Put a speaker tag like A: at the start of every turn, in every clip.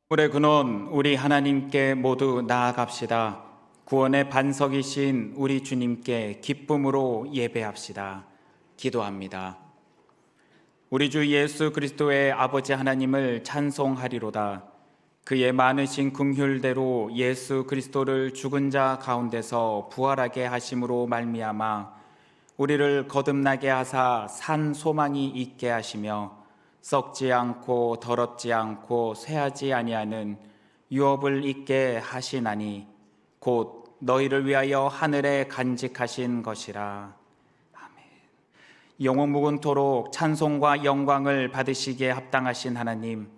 A: 불의 근원 우리 하나님께 모두 나아갑시다. 구원의 반석이신 우리 주님께 기쁨으로 예배합시다. 기도합니다. 우리 주 예수 그리스도의 아버지 하나님을 찬송하리로다. 그의 많으신 긍휼대로 예수 그리스도를 죽은 자 가운데서 부활하게 하심으로 말미암아 우리를 거듭나게 하사 산 소망이 있게 하시며 썩지 않고 더럽지 않고 쇠하지 아니하는 유업을 있게 하시나니 곧 너희를 위하여 하늘에 간직하신 것이라. 아멘. 영원 무궁토록 찬송과 영광을 받으시기에 합당하신 하나님,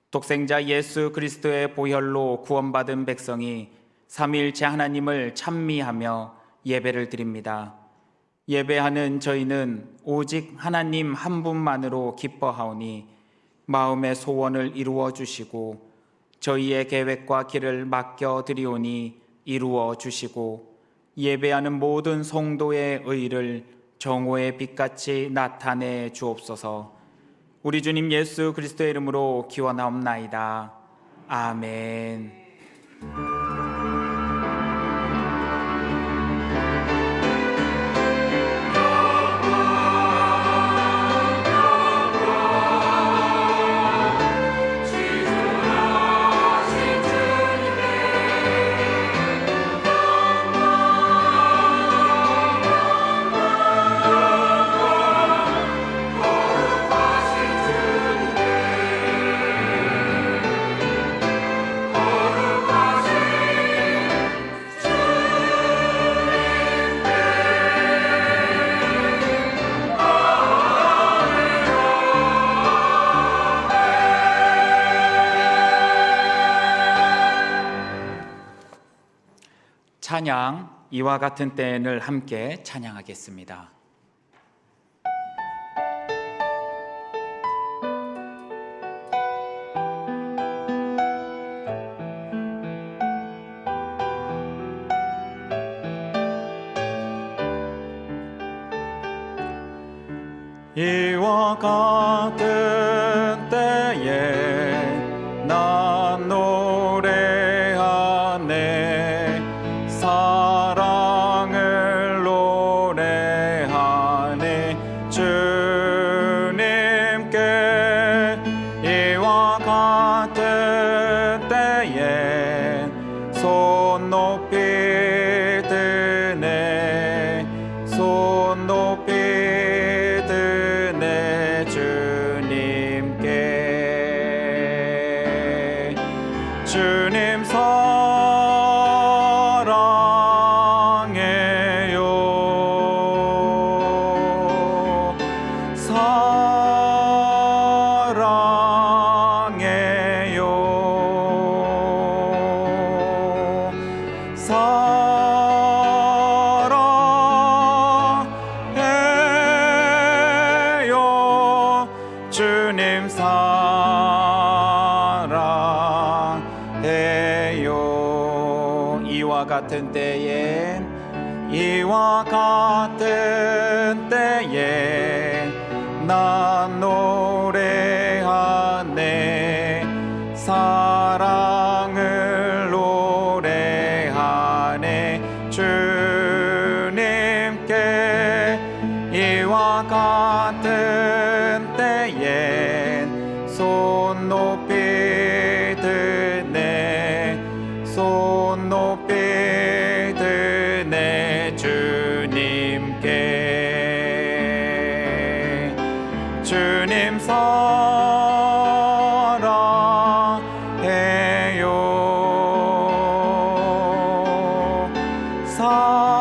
A: 독생자 예수 그리스도의 보혈로 구원받은 백성이 삼위일체 하나님을 찬미하며 예배를 드립니다. 예배하는 저희는 오직 하나님 한 분만으로 기뻐하오니 마음의 소원을 이루어 주시고 저희의 계획과 길을 맡겨 드리오니 이루어 주시고 예배하는 모든 성도의 의를 정오의 빛같이 나타내 주옵소서. 우리 주님 예수 그리스도의 이름으로 기원하옵나이다. 아멘. 찬양, 이와 같은 때를 함께 찬양하겠습니다. 이와 같은 때에 난 노래하네 사랑을 노래하네 주님께 이와 같은 때에 손 높이 드네 손 높이 드네 주님께 주님 사랑해요 사랑해요 주님 사랑해요 이와 같은 때에 난 노래하네 사랑을 노래하네 주님께 이와 같은 때엔 손 높이 드네 손 높이 드네 주님께 주님 사랑해요 사랑해요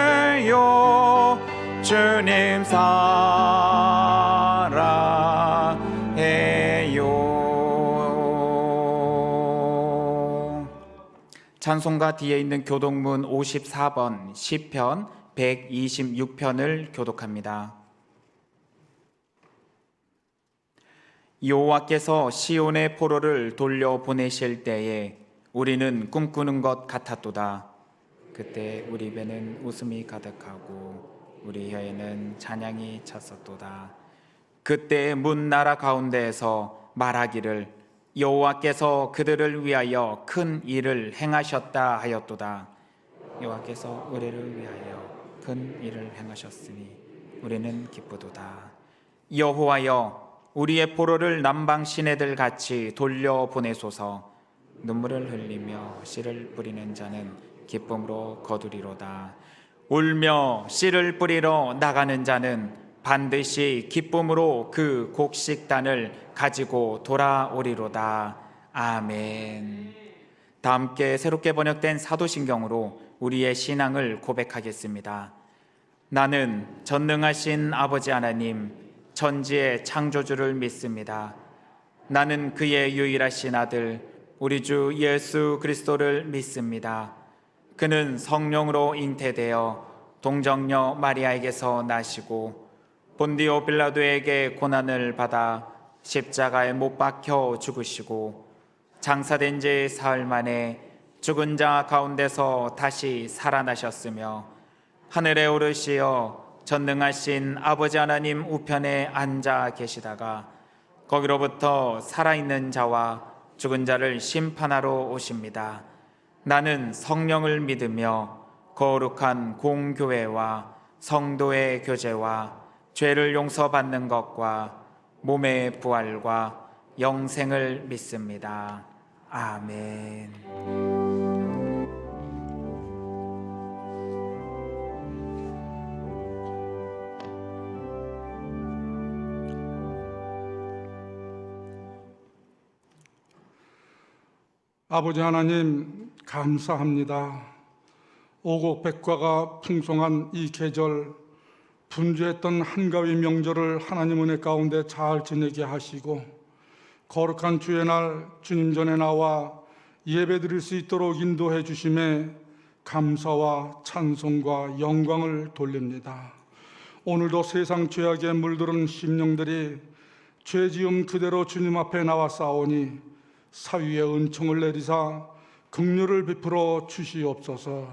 A: 사랑해요 주님 사랑해요. 찬송가 뒤에 있는 교독문 54번 시편 126편을 교독합니다. 여호와께서 시온의 포로를 돌려보내실 때에 우리는 꿈꾸는 것 같았도다. 그때 우리 입에는 웃음이 가득하고 우리 혀에는 찬양이 찼었도다. 그때 문 나라 가운데에서 말하기를 여호와께서 그들을 위하여 큰 일을 행하셨다 하였도다. 여호와께서 우리를 위하여 큰 일을 행하셨으니 우리는 기쁘도다. 여호와여, 우리의 포로를 남방 시내들 같이 돌려보내소서. 눈물을 흘리며 씨를 뿌리는 자는 기쁨으로 거두리로다. 울며 씨를 뿌리러 나가는 자는 반드시 기쁨으로 그 곡식단을 가지고 돌아오리로다. 아멘. 다 함께 새롭게 번역된 사도신경으로 우리의 신앙을 고백하겠습니다. 나는 전능하신 아버지 하나님, 천지의 창조주를 믿습니다. 나는 그의 유일하신 아들 우리 주 예수 그리스도를 믿습니다. 그는 성령으로 잉태되어 동정녀 마리아에게서 나시고 본디오 빌라도에게 고난을 받아 십자가에 못 박혀 죽으시고 장사된 지 사흘 만에 죽은 자 가운데서 다시 살아나셨으며 하늘에 오르시어 전능하신 아버지 하나님 우편에 앉아 계시다가 거기로부터 살아있는 자와 죽은 자를 심판하러 오십니다. 나는 성령을 믿으며 거룩한 공교회와 성도의 교제와 죄를 용서받는 것과 몸의 부활과 영생을 믿습니다. 아멘.
B: 아버지 하나님, 감사합니다. 오곡백과가 풍성한 이 계절, 분주했던 한가위 명절을 하나님 은혜 가운데 잘 지내게 하시고 거룩한 주의 날 주님 전에 나와 예배드릴 수 있도록 인도해 주심에 감사와 찬송과 영광을 돌립니다. 오늘도 세상 죄악에 물들은 심령들이 죄지음 그대로 주님 앞에 나와 싸우니 사위의 은총을 내리사 긍휼을 베풀어 주시옵소서.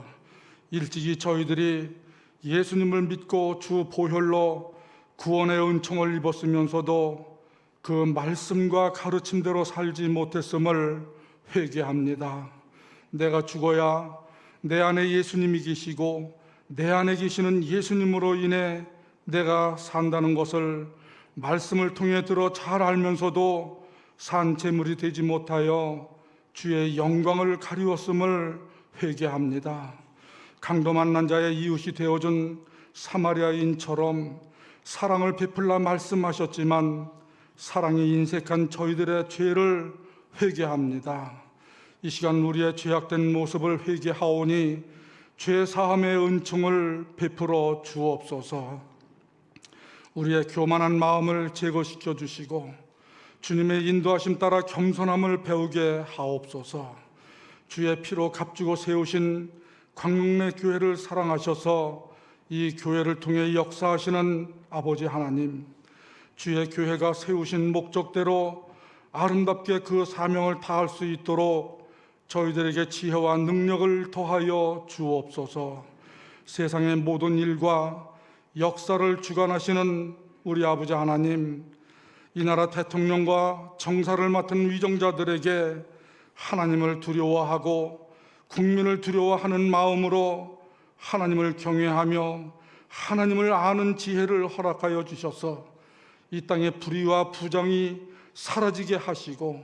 B: 일찍이 저희들이 예수님을 믿고 주 보혈로 구원의 은총을 입었으면서도 그 말씀과 가르침대로 살지 못했음을 회개합니다. 내가 죽어야 내 안에 예수님이 계시고 내 안에 계시는 예수님으로 인해 내가 산다는 것을 말씀을 통해 들어 잘 알면서도 산 제물이 되지 못하여 주의 영광을 가리웠음을 회개합니다. 강도 만난 자의 이웃이 되어준 사마리아인처럼 사랑을 베풀라 말씀하셨지만 사랑이 인색한 저희들의 죄를 회개합니다. 이 시간 우리의 죄악된 모습을 회개하오니 죄 사함의 은총을 베풀어 주옵소서. 우리의 교만한 마음을 제거시켜 주시고 주님의 인도하심 따라 겸손함을 배우게 하옵소서. 주의 피로 값주고 세우신 광명내 교회를 사랑하셔서 이 교회를 통해 역사하시는 아버지 하나님, 주의 교회가 세우신 목적대로 아름답게 그 사명을 다할 수 있도록 저희들에게 지혜와 능력을 더하여 주옵소서. 세상의 모든 일과 역사를 주관하시는 우리 아버지 하나님, 이 나라 대통령과 정사를 맡은 위정자들에게 하나님을 두려워하고 국민을 두려워하는 마음으로 하나님을 경외하며 하나님을 아는 지혜를 허락하여 주셔서 이 땅의 불의와 부정이 사라지게 하시고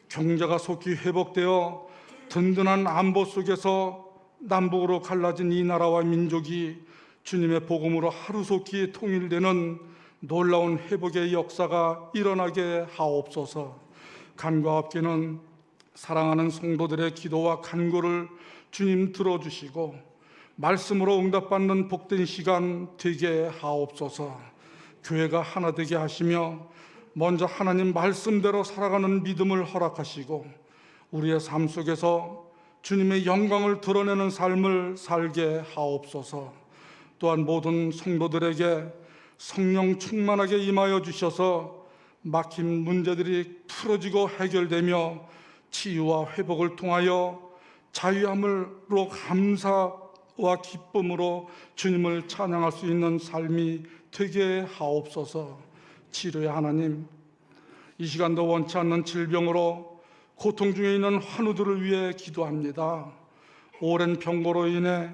B: 경제가 속히 회복되어 든든한 안보 속에서 남북으로 갈라진 이 나라와 민족이 주님의 복음으로 하루속히 통일되는 놀라운 회복의 역사가 일어나게 하옵소서. 간과 함께는 사랑하는 성도들의 기도와 간구를 주님 들어주시고 말씀으로 응답받는 복된 시간 되게 하옵소서. 교회가 하나 되게 하시며 먼저 하나님 말씀대로 살아가는 믿음을 허락하시고 우리의 삶 속에서 주님의 영광을 드러내는 삶을 살게 하옵소서. 또한 모든 성도들에게 성령 충만하게 임하여 주셔서 막힌 문제들이 풀어지고 해결되며 치유와 회복을 통하여 자유함으로 감사와 기쁨으로 주님을 찬양할 수 있는 삶이 되게 하옵소서. 치료의 하나님, 이 시간도 원치 않는 질병으로 고통 중에 있는 환우들을 위해 기도합니다. 오랜 병고로 인해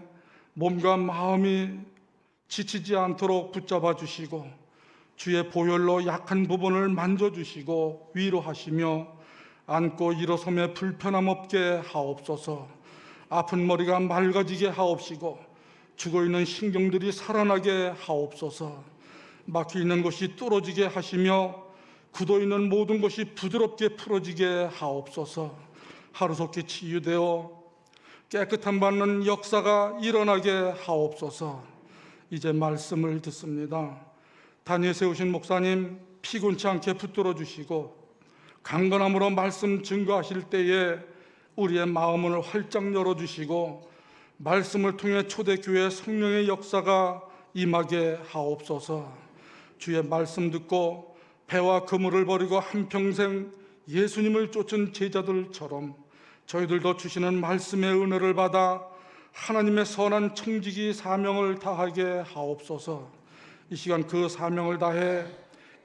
B: 몸과 마음이 지치지 않도록 붙잡아 주시고 주의 보혈로 약한 부분을 만져주시고 위로하시며 앉고 일어섬에 불편함 없게 하옵소서. 아픈 머리가 맑아지게 하옵시고 죽어있는 신경들이 살아나게 하옵소서. 막혀있는 것이 뚫어지게 하시며 굳어있는 모든 것이 부드럽게 풀어지게 하옵소서. 하루속히 치유되어 깨끗함 받는 역사가 일어나게 하옵소서. 이제 말씀을 듣습니다. 단위에 세우신 목사님 피곤치 않게 붙들어 주시고 강건함으로 말씀 증거하실 때에 우리의 마음을 활짝 열어주시고 말씀을 통해 초대교회 성령의 역사가 임하게 하옵소서. 주의 말씀 듣고 배와 그물을 버리고 한평생 예수님을 쫓은 제자들처럼 저희들도 주시는 말씀의 은혜를 받아 하나님의 선한 청지기 사명을 다하게 하옵소서. 이 시간 그 사명을 다해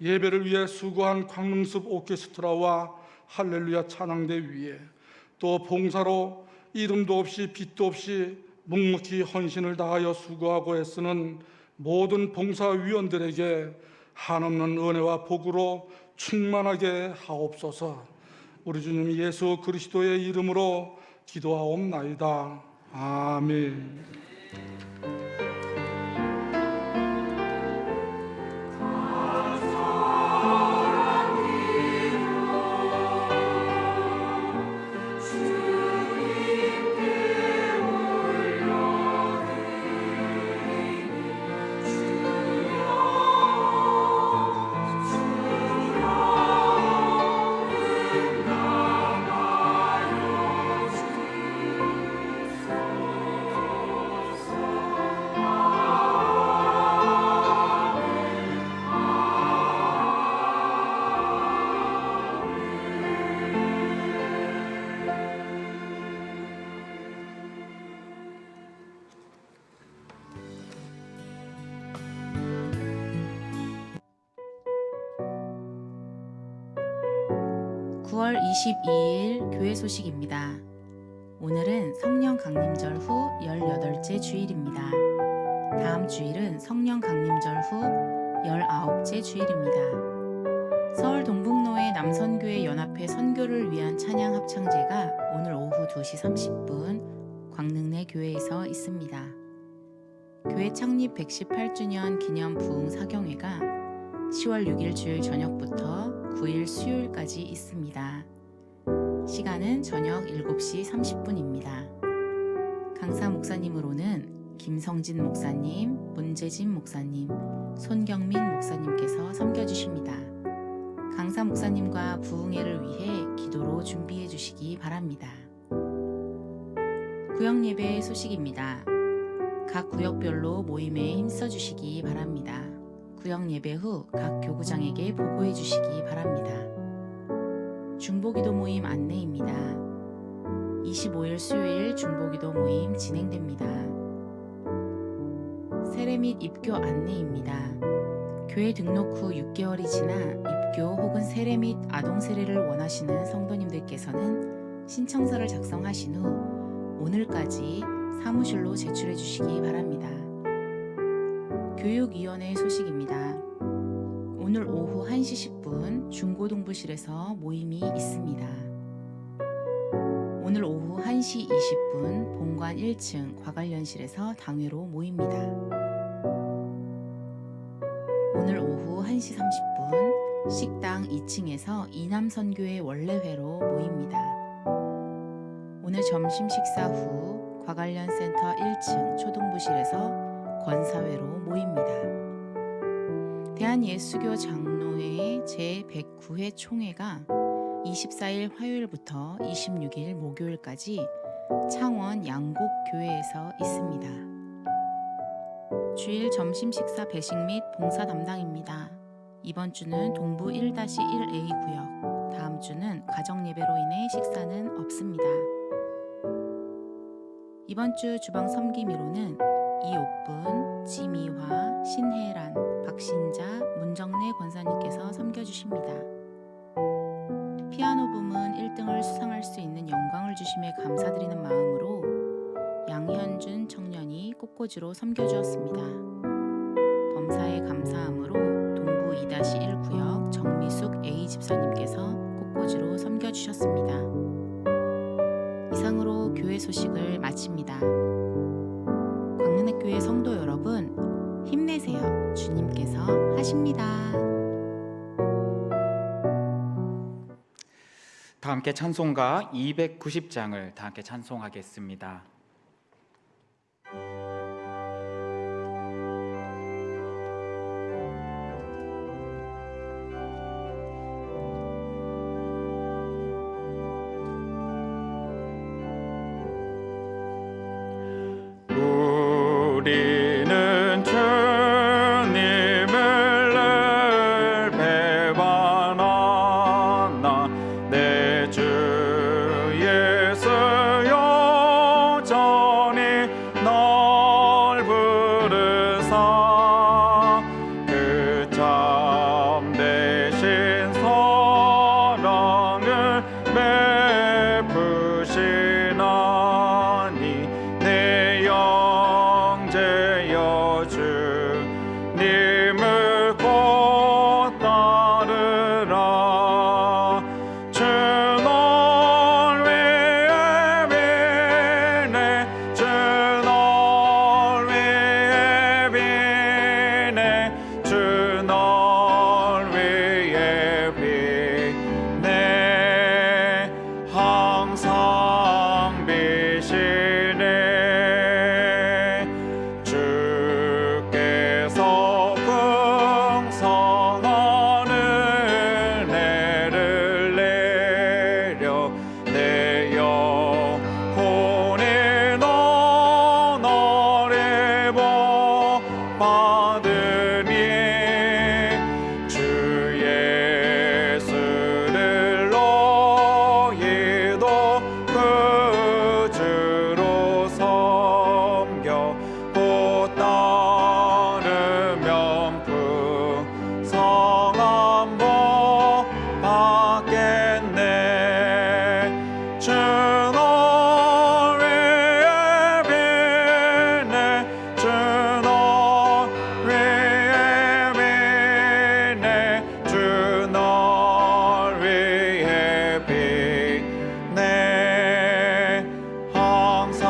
B: 예배를 위해 수고한 광릉숲 오케스트라와 할렐루야 찬양대 위에 또 봉사로 이름도 없이 빛도 없이 묵묵히 헌신을 다하여 수고하고 애쓰는 모든 봉사위원들에게 한없는 은혜와 복으로 충만하게 하옵소서. 우리 주님 예수 그리스도의 이름으로 기도하옵나이다. 아멘.
C: 9월 22일 교회 소식입니다. 오늘은 성령 강림절 후 18째 주일입니다. 다음 주일은 성령 강림절 후 19째 주일입니다. 서울 동북로의 남선교회 연합회 선교를 위한 찬양 합창제가 오늘 오후 2시 30분 광릉내 교회에서 있습니다. 교회 창립 118주년 기념 부흥 사경회가 10월 6일 주일 저녁부터 9일 수요일까지 있습니다. 시간은 저녁 7시 30분입니다. 강사 목사님으로는 김성진 목사님, 문재진 목사님, 손경민 목사님께서 섬겨주십니다. 강사 목사님과 부흥회를 위해 기도로 준비해 주시기 바랍니다. 구역 예배 소식입니다. 각 구역별로 모임에 힘써 주시기 바랍니다. 구역 예배 후 각 교구장에게 보고해 주시기 바랍니다. 중보기도 모임 안내입니다. 25일 수요일 중보기도 모임 진행됩니다. 세례 및 입교 안내입니다. 교회 등록 후 6개월이 지나 입교 혹은 세례 및 아동 세례를 원하시는 성도님들께서는 신청서를 작성하신 후 오늘까지 사무실로 제출해 주시기 바랍니다. 교육위원회 소식입니다. 오늘 오후 1시 10분 중고동부실에서 모임이 있습니다. 오늘 오후 1시 20분 본관 1층 과관련실에서 당회로 모입니다. 오늘 오후 1시 30분 식당 2층에서 이남선교회 원래회로 모입니다. 오늘 점심 식사 후 과관련센터 1층 초동부실에서 권사회로 모입니다. 대한예수교 장로회 제109회 총회가 24일 화요일부터 26일 목요일까지 창원 양곡교회에서 있습니다. 주일 점심 식사 배식 및 봉사 담당입니다. 이번 주는 동부 1-1A 구역, 다음 주는 가정예배로 인해 식사는 없습니다. 이번 주 주방 섬김이로는 이옥분, 지미화, 신혜란, 박신자, 문정래 권사님께서 섬겨주십니다. 피아노 부문 1등을 수상할 수 있는 영광을 주심에 감사드리는 마음으로 양현준 청년이 꽃꽂이로 섬겨주었습니다. 범사에 감사함으로 동부 2-1 구역 정미숙 A 집사님께서 꽃꽂이로 섬겨주셨습니다. 이상으로 교회 소식을 마칩니다. 광릉교회 성도 여러분, 힘내세요. 주님께서 하십니다.
A: 다 함께 찬송가 290장을 다 함께 찬송하겠습니다.
D: 우리는 주님을 늘 배반하나 내 주 예수 여전히 널 부르사 그 참되신 사랑을 베푸시나니 내 영제여 주님을 곧 따르라. 주 널 위해 비네 주 널 위해 비네 주 널 위해 비네 항상 비시네. 주께서 풍성한 은혜를 내려 내 영혼이 너를 복 받으니 주 예수를 너희도 그 주로 섬겨 곧 따르면 풍성한 복 받겠네. 주 널 위해 비네 주 널 위해 비네 주 널 위해 비네 항상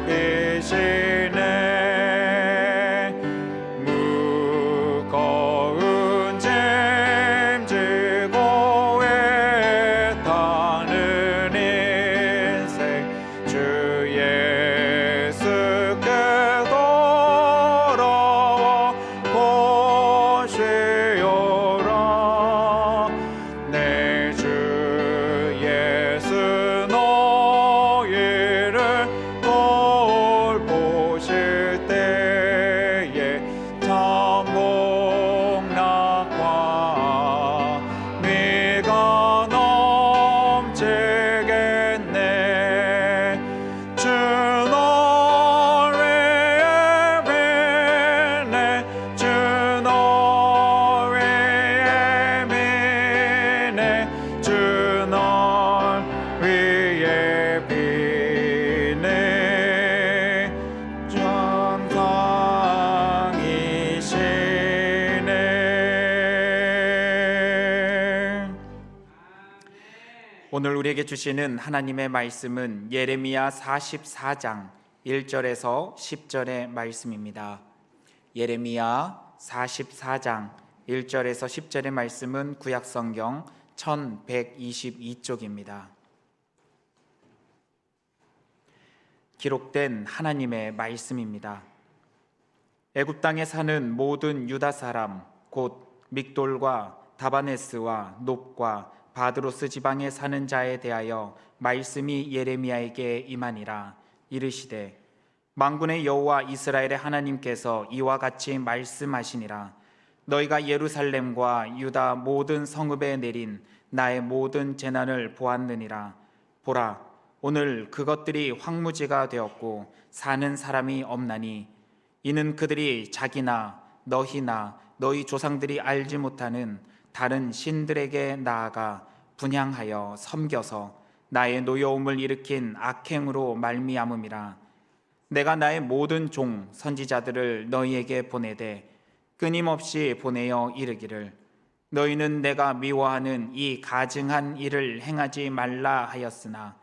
D: 비시네. 무거운 짐 지고 애타는 인생 주 예수께 돌아와 보시오라. 내 주 예수 너희를 돌보실 때에 참 복락과 미가 넘치겠네. 주 널 위해 비네 주 널 위해 비네 주 널 위해 비네 전상이시네.
A: 오늘 우리에게 주시는 하나님의 말씀은 예레미야 44장 1절에서 10절의 말씀입니다. 예레미야 44장 1절에서 10절의 말씀은 구약성경 1122쪽입니다. 기록된 하나님의 말씀입니다. 애굽 땅에 사는 모든 유다 사람 곧 믹돌과 다바네스와 놉과 바드로스 지방에 사는 자에 대하여 말씀이 예레미야에게 임하니라. 이르시되 만군의 여호와 이스라엘의 하나님께서 이와 같이 말씀하시니라. 너희가 예루살렘과 유다 모든 성읍에 내린 나의 모든 재난을 보았느니라. 보라, 오늘 그것들이 황무지가 되었고 사는 사람이 없나니 이는 그들이 자기나 너희나 너희 조상들이 알지 못하는 다른 신들에게 나아가 분향하여 섬겨서 나의 노여움을 일으킨 악행으로 말미암음이라. 내가 나의 모든 종 선지자들을 너희에게 보내되 끊임없이 보내어 이르기를 너희는 내가 미워하는 이 가증한 일을 행하지 말라 하였으나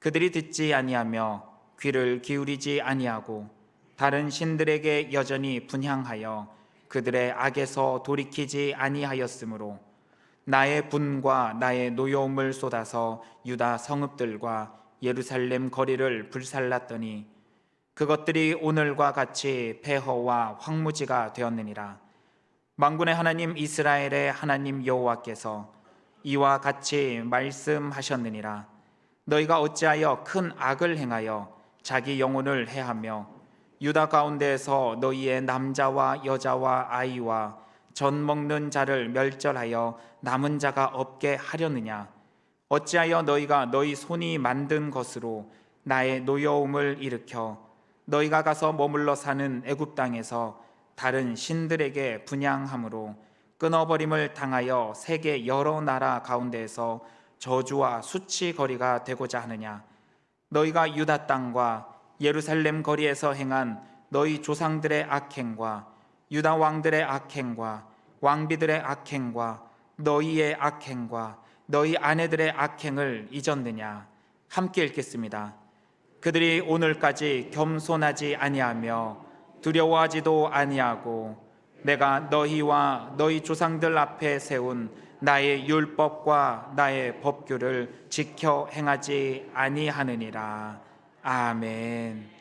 A: 그들이 듣지 아니하며 귀를 기울이지 아니하고 다른 신들에게 여전히 분향하여 그들의 악에서 돌이키지 아니하였으므로 나의 분과 나의 노여움을 쏟아서 유다 성읍들과 예루살렘 거리를 불살랐더니 그것들이 오늘과 같이 폐허와 황무지가 되었느니라. 만군의 하나님 이스라엘의 하나님 여호와께서 이와 같이 말씀하셨느니라. 너희가 어찌하여 큰 악을 행하여 자기 영혼을 해하며 유다 가운데에서 너희의 남자와 여자와 아이와 전 먹는 자를 멸절하여 남은 자가 없게 하려느냐? 어찌하여 너희가 너희 손이 만든 것으로 나의 노여움을 일으켜 너희가 가서 머물러 사는 애굽 땅에서 다른 신들에게 분향함으로 끊어버림을 당하여 세계 여러 나라 가운데에서 저주와 수치거리가 되고자 하느냐? 너희가 유다 땅과 예루살렘 거리에서 행한 너희 조상들의 악행과 유다 왕들의 악행과 왕비들의 악행과 너희의 악행과 너희 아내들의 악행을 잊었느냐? 함께 읽겠습니다. 그들이 오늘까지 겸손하지 아니하며 두려워하지도 아니하고 내가 너희와 너희 조상들 앞에 세운 나의 율법과 나의 법규를 지켜 행하지 아니하느니라. 아멘.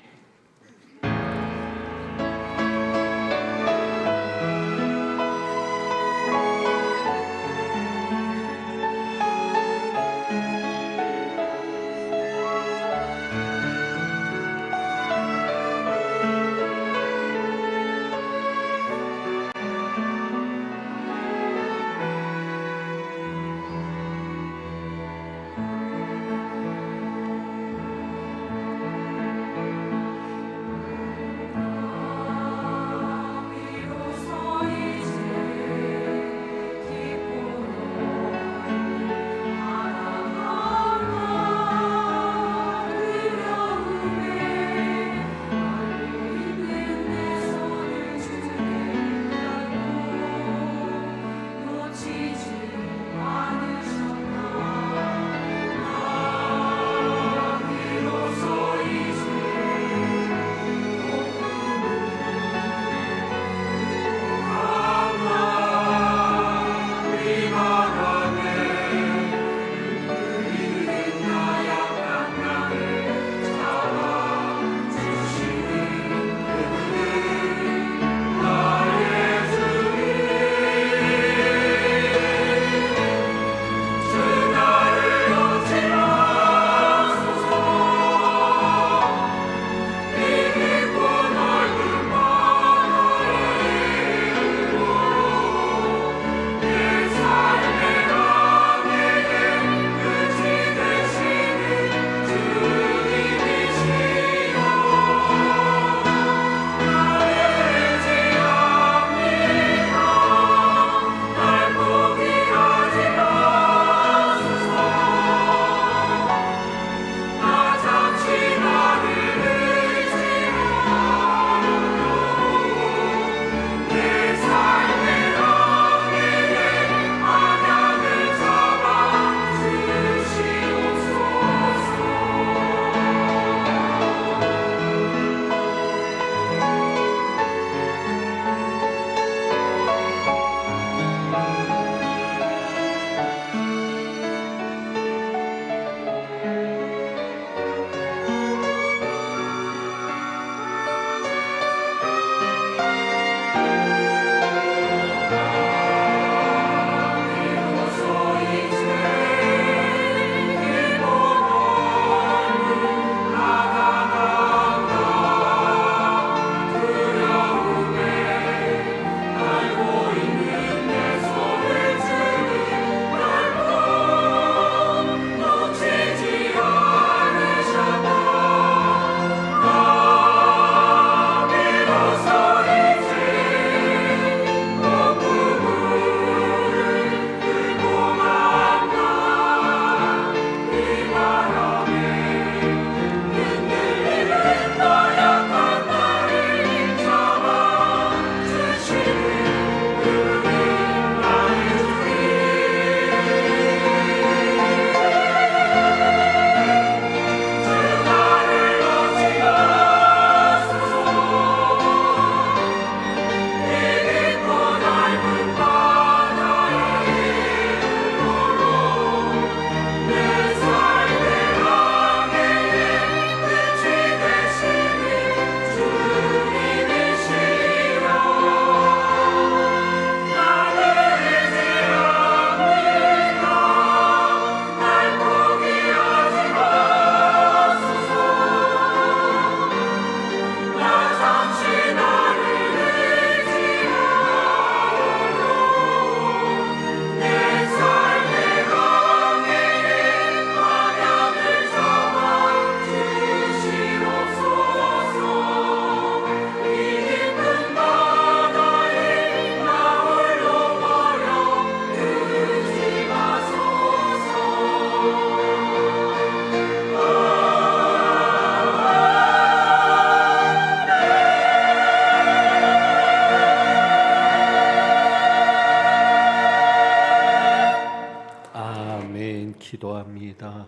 E: 아멘. 기도합니다.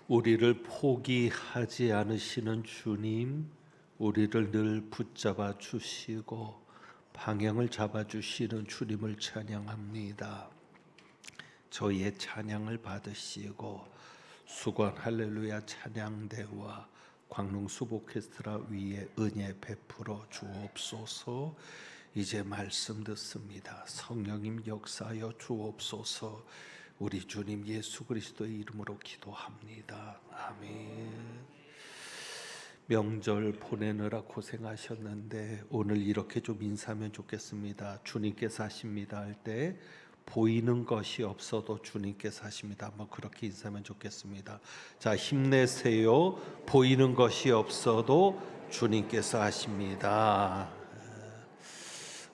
E: 우리를 포기하지 않으시는 주님, 우리를 늘 붙잡아 주시고 방향을 잡아 주시는 주님을 찬양합니다. 저희의 찬양을 받으시고 수건 할렐루야 찬양대와 광릉 수보케스트라 위에 은혜 베풀어 주옵소서. 이제 말씀 듣습니다. 성령님 역사하여 주옵소서. 우리 주님 예수 그리스도의 이름으로 기도합니다. 아멘. 명절 보내느라 고생하셨는데 오늘 이렇게 좀 인사하면 좋겠습니다. 주님께서 하십니다 할 때 보이는 것이 없어도 주님께서 하십니다. 한번 그렇게 인사하면 좋겠습니다. 자, 힘내세요. 보이는 것이 없어도 주님께서 하십니다.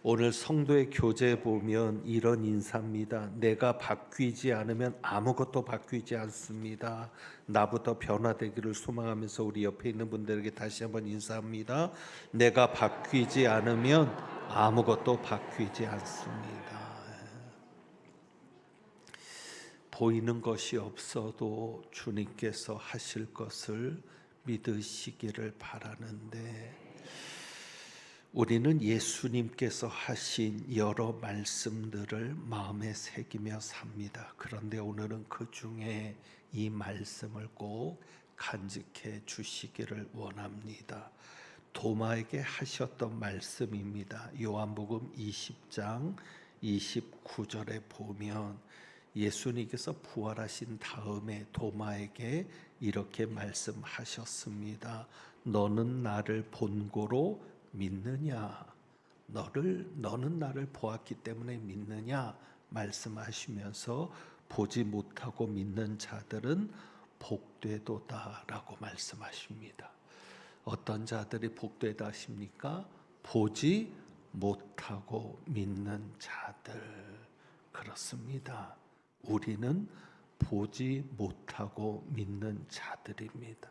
E: 오늘 성도의 교재 보면 이런 인사입니다. 내가 바뀌지 않으면 아무것도 바뀌지 않습니다. 나부터 변화되기를 소망하면서 우리 옆에 있는 분들에게 다시 한번 인사합니다. 내가 바뀌지 않으면 아무것도 바뀌지 않습니다. 보이는 것이 없어도 주님께서 하실 것을 믿으시기를 바라는데 우리는 예수님께서 하신 여러 말씀들을 마음에 새기며 삽니다. 그런데 오늘은 그 중에 이 말씀을 꼭 간직해 주시기를 원합니다. 도마에게 하셨던 말씀입니다. 요한복음 20장 29절에 보면 예수님께서 부활하신 다음에 도마에게 이렇게 말씀하셨습니다. 너는 나를 본고로 믿느냐? 너는 나를 보았기 때문에 믿느냐? 말씀하시면서 보지 못하고 믿는 자들은 복되도다라고 말씀하십니다. 어떤 자들이 복되다 하십니까? 보지 못하고 믿는 자들. 그렇습니다. 우리는 보지 못하고 믿는 자들입니다.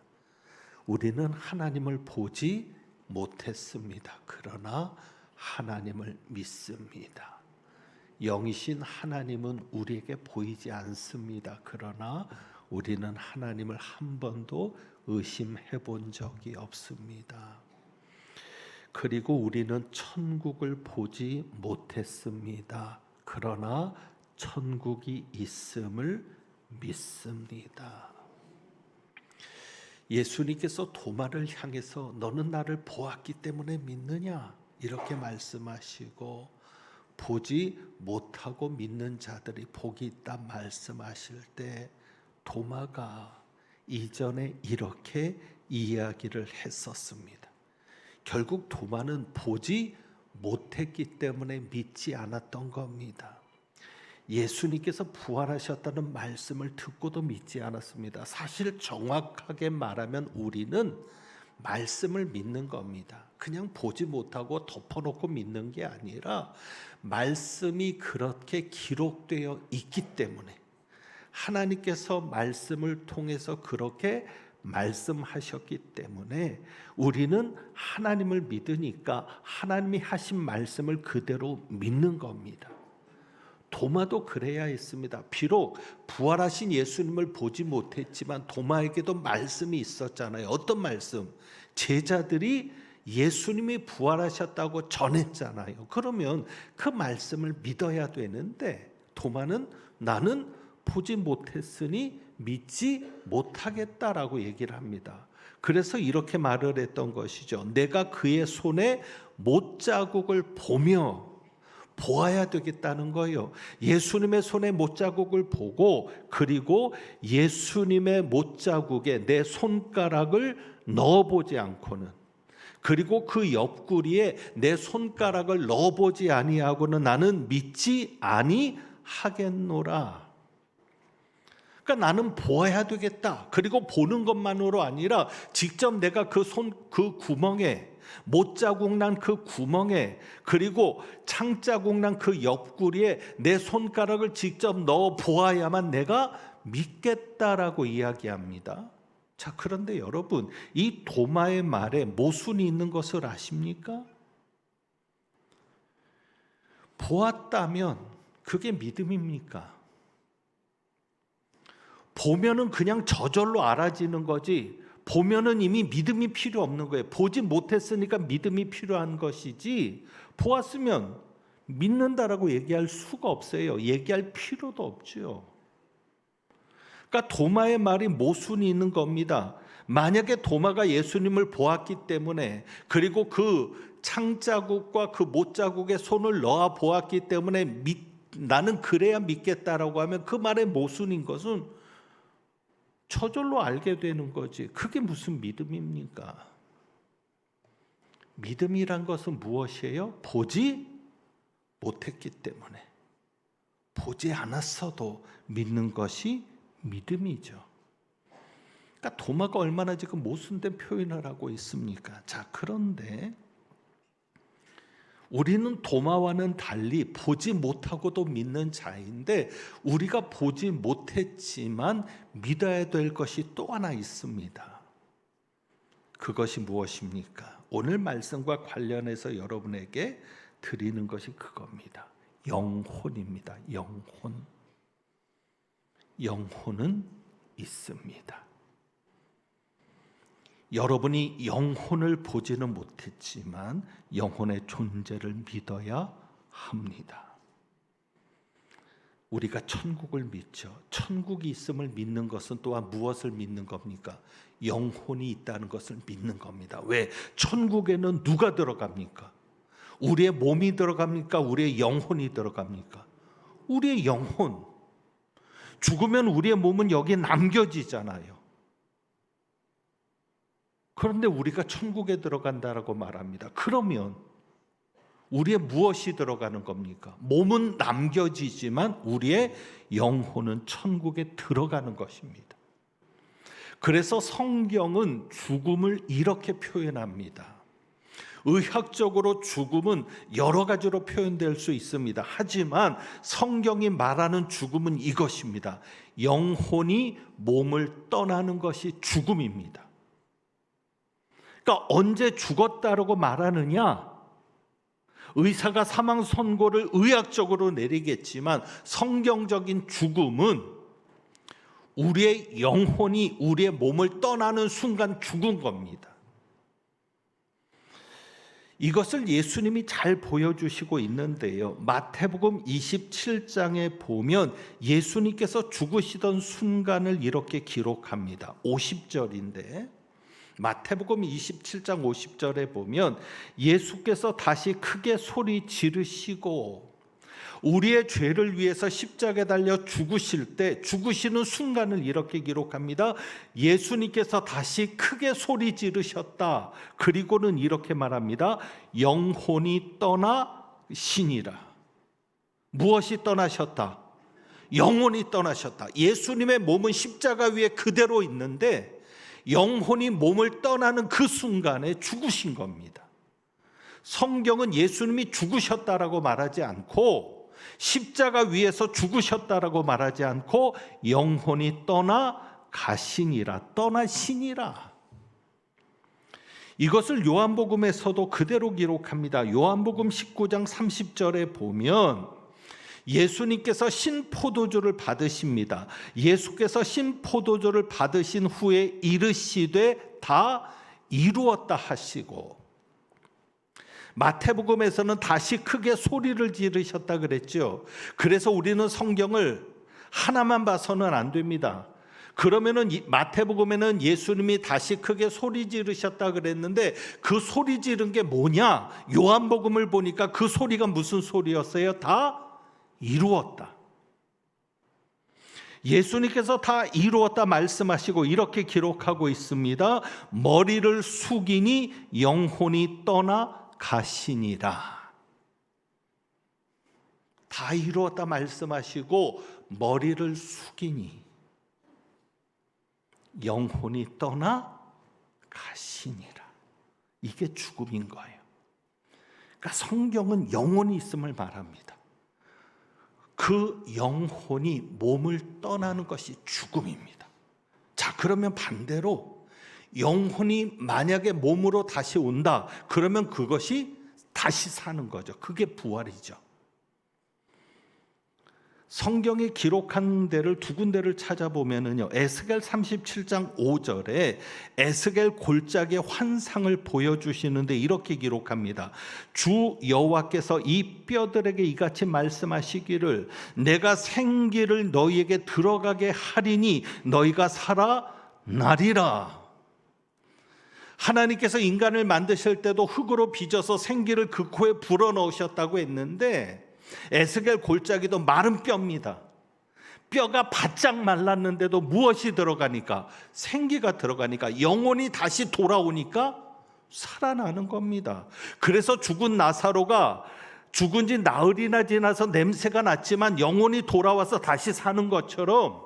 E: 우리는 하나님을 보지 못했습니다. 그러나 하나님을 믿습니다. 영이신 하나님은 우리에게 보이지 않습니다. 그러나 우리는 하나님을 한 번도 의심해 본 적이 없습니다. 그리고 우리는 천국을 보지 못했습니다. 그러나 천국이 있음을 믿습니다. 예수님께서 도마를 향해서 너는 나를 보았기 때문에 믿느냐? 이렇게 말씀하시고 보지 못하고 믿는 자들이 복이 있다 말씀하실 때 도마가 이전에 이렇게 이야기를 했었습니다. 결국 도마는 보지 못했기 때문에 믿지 않았던 겁니다. 예수님께서 부활하셨다는 말씀을 듣고도 믿지 않았습니다. 사실 정확하게 말하면 우리는 말씀을 믿는 겁니다. 그냥 보지 못하고 덮어놓고 믿는 게 아니라 말씀이 그렇게 기록되어 있기 때문에 하나님께서 말씀을 통해서 그렇게 말씀하셨기 때문에 우리는 하나님을 믿으니까 하나님이 하신 말씀을 그대로 믿는 겁니다. 도마도 그래야 했습니다. 비록 부활하신 예수님을 보지 못했지만 도마에게도 말씀이 있었잖아요. 어떤 말씀? 제자들이 예수님이 부활하셨다고 전했잖아요. 그러면 그 말씀을 믿어야 되는데 도마는 나는 보지 못했으니 믿지 못하겠다라고 얘기를 합니다. 그래서 이렇게 말을 했던 것이죠. 내가 그의 손에 못자국을 보아야 되겠다는 거예요. 예수님의 손에 못자국을 보고 그리고 예수님의 못자국에 내 손가락을 넣어보지 않고는 그리고 그 옆구리에 내 손가락을 넣어보지 아니하고는 나는 믿지 아니하겠노라. 그러니까 나는 보아야 되겠다. 그리고 보는 것만으로 아니라 직접 내가 그 구멍에 못자국 난 그 구멍에 그리고 창자국 난 그 옆구리에 내 손가락을 직접 넣어 보아야만 내가 믿겠다라고 이야기합니다. 자, 그런데 여러분, 이 도마의 말에 모순이 있는 것을 아십니까? 보았다면 그게 믿음입니까? 보면은 그냥 저절로 알아지는 거지, 보면은 이미 믿음이 필요 없는 거예요. 보지 못했으니까 믿음이 필요한 것이지, 보았으면 믿는다라고 얘기할 수가 없어요. 얘기할 필요도 없죠. 그러니까 도마의 말이 모순이 있는 겁니다. 만약에 도마가 예수님을 보았기 때문에, 그리고 그 창자국과 그 못자국에 손을 넣어 보았기 때문에 나는 그래야 믿겠다라고 하면 그 말의 모순인 것은 저절로 알게 되는 거지. 그게 무슨 믿음입니까? 믿음이란 것은 무엇이에요? 보지 못했기 때문에, 보지 않았어도 믿는 것이 믿음이죠. 그러니까 도마가 얼마나 지금 모순된 표현을 하고 있습니까? 자, 그런데 우리는 도마와는 달리 보지 못하고도 믿는 자인데, 우리가 보지 못했지만 믿어야 될 것이 또 하나 있습니다. 그것이 무엇입니까? 오늘 말씀과 관련해서 여러분에게 드리는 것이 그겁니다. 영혼입니다. 영혼은 있습니다. 여러분이 영혼을 보지는 못했지만 영혼의 존재를 믿어야 합니다. 우리가 천국을 믿죠. 천국이 있음을 믿는 것은 또한 무엇을 믿는 겁니까? 영혼이 있다는 것을 믿는 겁니다. 왜? 천국에는 누가 들어갑니까? 우리의 몸이 들어갑니까? 우리의 영혼이 들어갑니까? 우리의 영혼. 죽으면 우리의 몸은 여기에 남겨지잖아요. 그런데 우리가 천국에 들어간다라고 말합니다. 그러면 우리의 무엇이 들어가는 겁니까? 몸은 남겨지지만 우리의 영혼은 천국에 들어가는 것입니다. 그래서 성경은 죽음을 이렇게 표현합니다. 의학적으로 죽음은 여러 가지로 표현될 수 있습니다. 하지만 성경이 말하는 죽음은 이것입니다. 영혼이 몸을 떠나는 것이 죽음입니다. 그러니까 언제 죽었다라고 말하느냐? 의사가 사망 선고를 의학적으로 내리겠지만 성경적인 죽음은 우리의 영혼이 우리의 몸을 떠나는 순간 죽은 겁니다. 이것을 예수님이 잘 보여주시고 있는데요. 마태복음 27장에 보면 예수님께서 죽으시던 순간을 이렇게 기록합니다. 50절인데 마태복음 27장 50절에 보면 예수께서 다시 크게 소리 지르시고 우리의 죄를 위해서 십자가에 달려 죽으실 때 죽으시는 순간을 이렇게 기록합니다. 예수님께서 다시 크게 소리 지르셨다. 그리고는 이렇게 말합니다. 영혼이 떠나시니라. 무엇이 떠나셨다? 영혼이 떠나셨다. 예수님의 몸은 십자가 위에 그대로 있는데 영혼이 몸을 떠나는 그 순간에 죽으신 겁니다. 성경은 예수님이 죽으셨다라고 말하지 않고 십자가 위에서 죽으셨다라고 말하지 않고 영혼이 떠나가시니라, 떠나시니라. 이것을 요한복음에서도 그대로 기록합니다. 요한복음 19장 30절에 보면 예수님께서 신포도주를 받으십니다. 예수께서 신포도주를 받으신 후에 이르시되 다 이루었다 하시고, 마태복음에서는 다시 크게 소리를 지르셨다 그랬죠. 그래서 우리는 성경을 하나만 봐서는 안 됩니다. 그러면은 마태복음에는 예수님이 다시 크게 소리 지르셨다 그랬는데 그 소리 지른 게 뭐냐? 요한복음을 보니까 그 소리가 무슨 소리였어요? 다 이루었다. 예수님께서 다 이루었다 말씀하시고 이렇게 기록하고 있습니다. 머리를 숙이니 영혼이 떠나가시니라. 다 이루었다 말씀하시고 머리를 숙이니 영혼이 떠나가시니라. 이게 죽음인 거예요. 그러니까 성경은 영혼이 있음을 말합니다. 그 영혼이 몸을 떠나는 것이 죽음입니다. 자, 그러면 반대로 영혼이 만약에 몸으로 다시 온다, 그러면 그것이 다시 사는 거죠. 그게 부활이죠. 성경에 기록한 데를 두 군데를 찾아보면은요, 에스겔 37장 5절에 에스겔 골짜기의 환상을 보여주시는데 이렇게 기록합니다. 주 여호와께서 이 뼈들에게 이같이 말씀하시기를 내가 생기를 너희에게 들어가게 하리니 너희가 살아나리라. 하나님께서 인간을 만드실 때도 흙으로 빚어서 생기를 그 코에 불어넣으셨다고 했는데 에스겔 골짜기도 마른 뼈입니다. 뼈가 바짝 말랐는데도 무엇이 들어가니까? 생기가 들어가니까, 영혼이 다시 돌아오니까 살아나는 겁니다. 그래서 죽은 나사로가 죽은 지 나흘이나 지나서 냄새가 났지만 영혼이 돌아와서 다시 사는 것처럼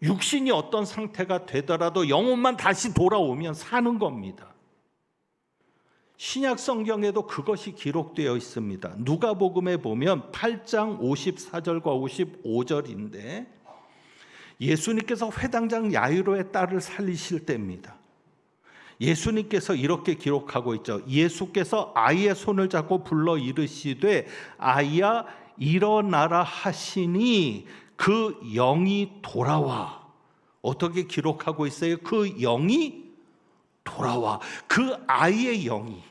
E: 육신이 어떤 상태가 되더라도 영혼만 다시 돌아오면 사는 겁니다. 신약 성경에도 그것이 기록되어 있습니다. 누가복음에 보면 8장 54절과 55절인데 예수님께서 회당장 야이로의 딸을 살리실 때입니다. 예수님께서 이렇게 기록하고 있죠. 예수께서 아이의 손을 잡고 불러 이르시되 아이야 일어나라 하시니 그 영이 돌아와. 어떻게 기록하고 있어요? 그 영이 돌아와. 그 아이의 영이,